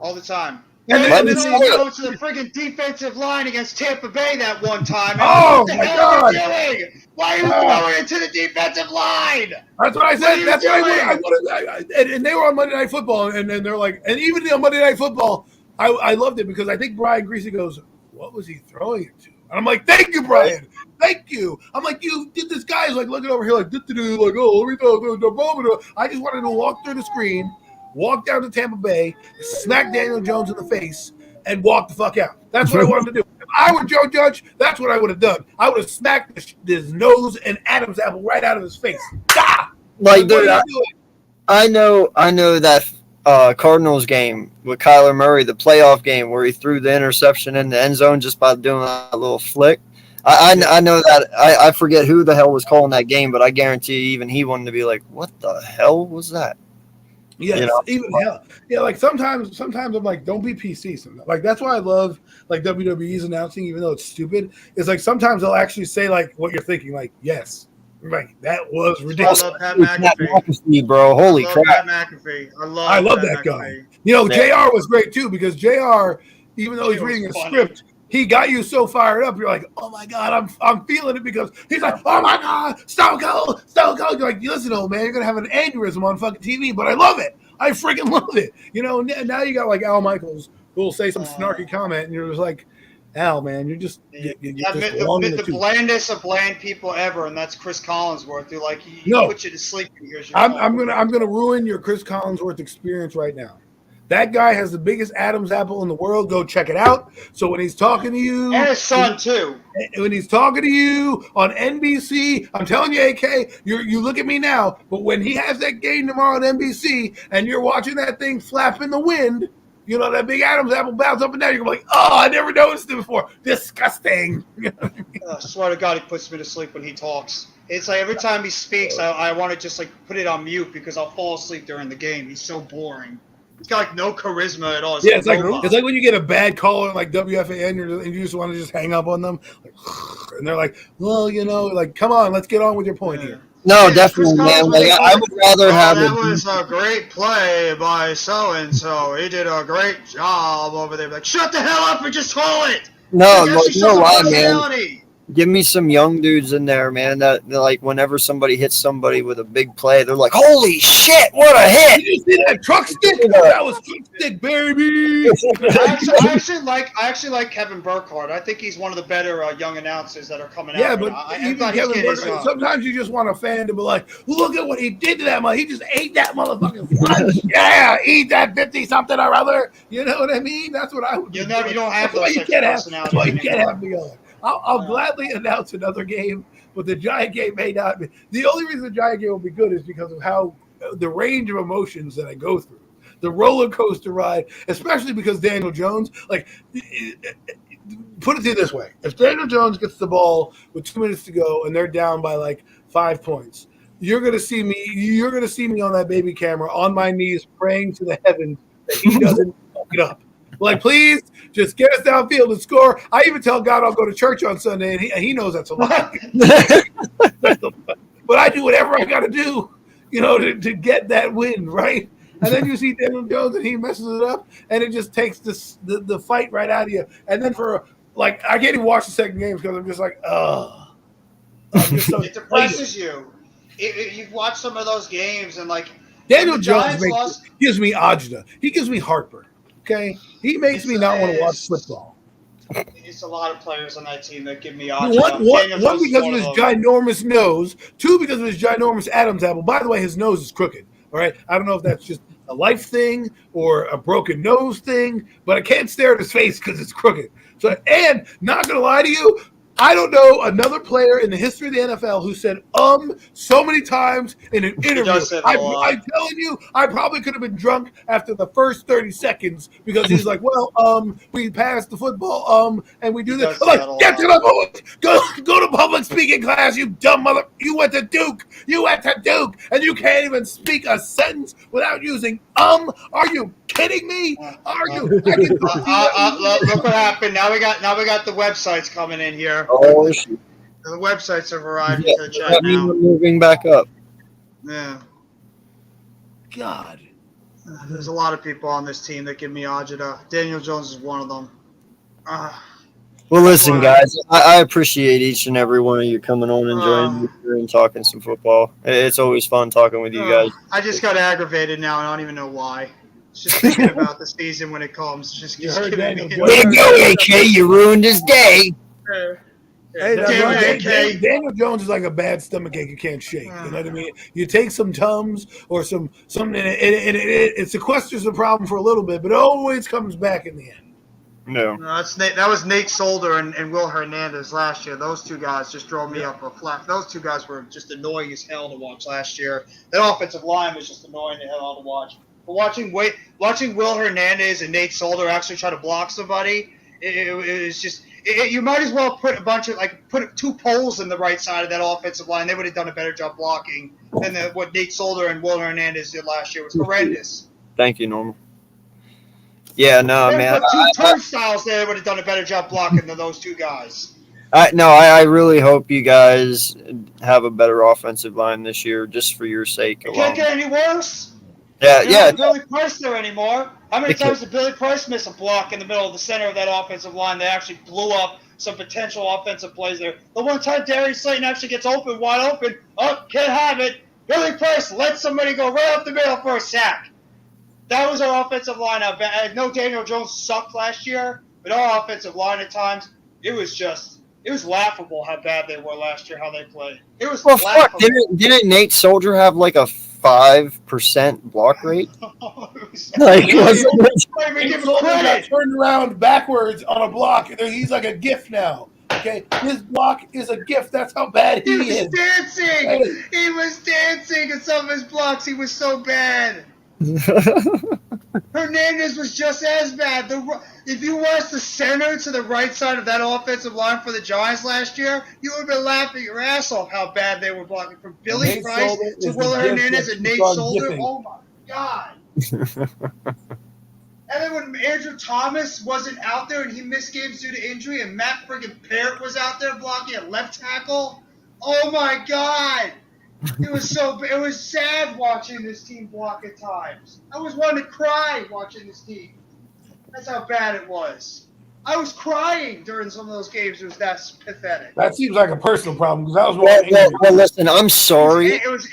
All the time. And then then go to the friggin' defensive line against Tampa Bay that one time. Oh, what the my hell God. are you doing? Why are you throwing it to the defensive line? That's what I said. What That's are you what I wanted. And they were on Monday Night Football, and they're like, and even on Monday Night Football, I loved it because I think Brian Greasy goes, what was he throwing it to? And I'm like, thank you, Brian. Thank you. I'm like, you did this guy's like looking over here like, like, oh, let me go. I just wanted to walk through the screen, walk down to Tampa Bay, smack Daniel Jones in the face, and walk the fuck out. That's what I wanted to do. If I were Joe Judge, that's what I would have done. I would have smacked his nose and Adam's apple right out of his face. Ah! Like, dude, I know that Cardinals game with Kyler Murray, the playoff game where he threw the interception in the end zone just by doing a little flick. I know that. I forget who the hell was calling that game, but I guarantee even he wanted to be like, what the hell was that? Yes, even hell. Yeah, like sometimes I'm like, don't be PC. Sometimes. Like that's why I love like WWE's announcing, even though it's stupid. It's like sometimes they'll actually say like what you're thinking, like, yes, right, that was ridiculous. I love Pat McAfee, bro. Holy crap. Pat McAfee. I love that guy. JR was great too because JR, even though he's reading a script, he got you so fired up. You're like, oh my God, I'm feeling it because he's like, oh my God, Stone Cold. You're like, listen, old man, you're gonna have an aneurysm on fucking TV, but I love it. I freaking love it. Now you got like Al Michaels who will say some snarky comment, and you're just like, Al, man, you're just the blandest of bland people ever, and that's Chris Collinsworth. Who like he puts you to sleep. I'm gonna ruin your Chris Collinsworth experience right now. That guy has the biggest Adam's apple in the world. Go check it out. So when he's talking to you, and his son too. When he's talking to you on NBC, I'm telling you, AK, you look at me now. But when he has that game tomorrow on NBC, and you're watching that thing flap in the wind, that big Adam's apple bounce up and down. You're like, oh, I never noticed it before. Disgusting. I swear to God, he puts me to sleep when he talks. It's like every time he speaks, I want to just like put it on mute because I'll fall asleep during the game. He's so boring. He's got like no charisma at all. It's like when you get a bad caller on like WFAN and you just want to just hang up on them, and they're like, well, like, come on, let's get on with your point here. No, definitely, man. Like, I would rather have that was a great play by so and so. He did a great job over there. Like, shut the hell up and just call it. No, you know why, man? Give me some young dudes in there, man. That like whenever somebody hits somebody with a big play, they're like, "Holy shit, what a hit!" Did you see that truck stick? That was truck stick, baby. I actually like Kevin Burkhardt. I think he's one of the better young announcers that are coming out. Yeah, but even Kevin Burkhardt, sometimes you just want a fan to be like, "Look at what he did to that mother. He just ate that motherfucking flesh. Yeah, eat that 50-something or other." You know what I mean? That's what I would. You don't have those such personalities. That's why you can't have me on. I'll gladly announce another game, but the Giant game may not be. The only reason the Giant game will be good is because of how the range of emotions that I go through. The roller coaster ride, especially because Daniel Jones, like, put it this way. If Daniel Jones gets the ball with 2 minutes to go and they're down by like 5 points, you're going to see me on that baby camera on my knees praying to the heavens that he doesn't fuck it up. Like, please, just get us downfield and score. I even tell God I'll go to church on Sunday, and he knows that's a lie. But I do whatever I got to do, to get that win, right? And then you see Daniel Jones, and he messes it up, and it just takes the fight right out of you. And then I can't even watch the second game because I'm just like, oh. It depresses you. You've watched some of those games, and like Daniel Jones gives me agita. He gives me heartburn. Okay, he makes me not want to watch football. It's a lot of players on that team that give me one because of his ginormous nose. 2 because of his ginormous Adam's apple. By the way, his nose is crooked. All right. I don't know if that's just a life thing or a broken nose thing, but I can't stare at his face because it's crooked. So, and not going to lie to you, I don't know another player in the history of the NFL who said so many times in an interview. does say that a lot. I'm telling you, I probably could have been drunk after the first 30 seconds because he's like, well, we passed the football, and we do this. I'm like, get to the point. Go to public speaking class, you dumb mother. You went to Duke. And you can't even speak a sentence without using Are you kidding me? Are you? Look what happened. Now we got the websites coming in here. Oh, shoot. The websites have arrived Yeah, into the chat that means now. we're moving back up. Yeah. God. There's a lot of people on this team that give me agita. Daniel Jones is one of them. Well, listen, guys, I appreciate each and every one of you coming on and joining me here and talking some football. It's always fun talking with you guys. I just got aggravated now, and I don't even know why. It's just thinking about the season when it comes. Just heard giving Daniel me. Jones. Way to go, AK! You ruined his day. Hey, that's Damn right. it, AK. Daniel Jones is like a bad stomach ache you can't shake. You know what I mean? You take some Tums or something, it sequesters the problem for a little bit, but it always comes back in the end. No. No, that was Nate Solder and Will Hernandez last year. Those two guys just drove me up a flat. Those two guys were just annoying as hell to watch last year. That offensive line was just annoying to hell to watch. But watching Will Hernandez and Nate Solder actually try to block somebody, it was just. You might as well put put two poles in the right side of that offensive line. They would have done a better job blocking than what Nate Solder and Will Hernandez did last year. It was horrendous. Thank you, Normal. Yeah, no, They man. put two turnstiles there. They would have done a better job blocking than those two guys. I really hope you guys have a better offensive line this year, just for your sake It alone. can't get any worse. Yeah, You yeah. don't have Billy Price there anymore. How many It can't- times did Billy Price miss a block in the middle of the center of that offensive line that actually blew up some potential offensive plays there? The one time Darius Slayton actually gets wide open, can't have it. Billy Price lets somebody go right up the middle for a sack. That was our offensive line. I know Daniel Jones sucked last year, but our offensive line at times, it was laughable how bad they were last year, how they played. It was Well, fuck, laughable. didn't Nate Soldier have like a 5% block rate? It was- Like, wasn't it? Don't even give him Soldier got credit. turned around backwards on a block. He's like a gift now. Okay, his block is a gift. That's how bad He he was is. dancing. He was dancing at some of his blocks. He was so bad. Hernandez was just as bad. If you watched the center to the right side of that offensive line for the Giants last year, you would have been laughing your ass off how bad they were blocking. From Billy Nate Price Solder to is Will the gift Hernandez that and Nate keeps on Solder. giving. Oh my God. And then when Andrew Thomas wasn't out there and he missed games due to injury, and Matt friggin' Parrott was out there blocking at left tackle, oh my God. It was sad watching this team block at times. I was wanting to cry watching this team. That's how bad it was. I was crying during some of those games. It was that pathetic. That seems like a personal problem because I was Well, watching. listen, I'm sorry. It was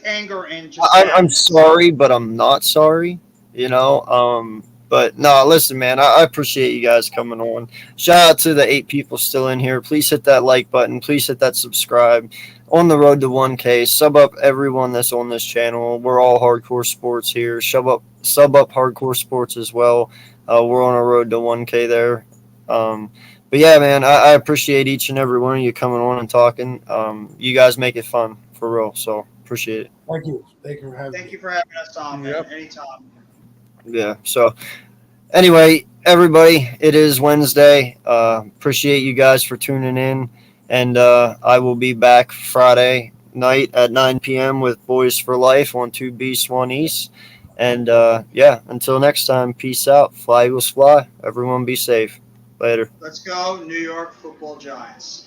anger and just. I'm sadness. sorry, but I'm not sorry. You know, but no, listen, man, I appreciate you guys coming on. Shout out to the 8 people still in here. Please hit that like button. Please hit that subscribe. On the road to 1K, sub up everyone that's on this channel. We're all hardcore sports here. Sub up hardcore sports as well. We're on a road to 1K there. But yeah, man, I appreciate each and every one of you coming on and talking. You guys make it fun for real, so appreciate it. Thank you. Thank you for having Thank me. you for having us on, man. Yep. Anytime. Yeah. So anyway, everybody, it is Wednesday. Appreciate you guys for tuning in. And I will be back Friday night at 9 p.m. with Boys for Life on 2 Beast, 1 East. And yeah, until next time, peace out. Fly Eagles fly. Everyone be safe. Later. Let's go, New York Football Giants.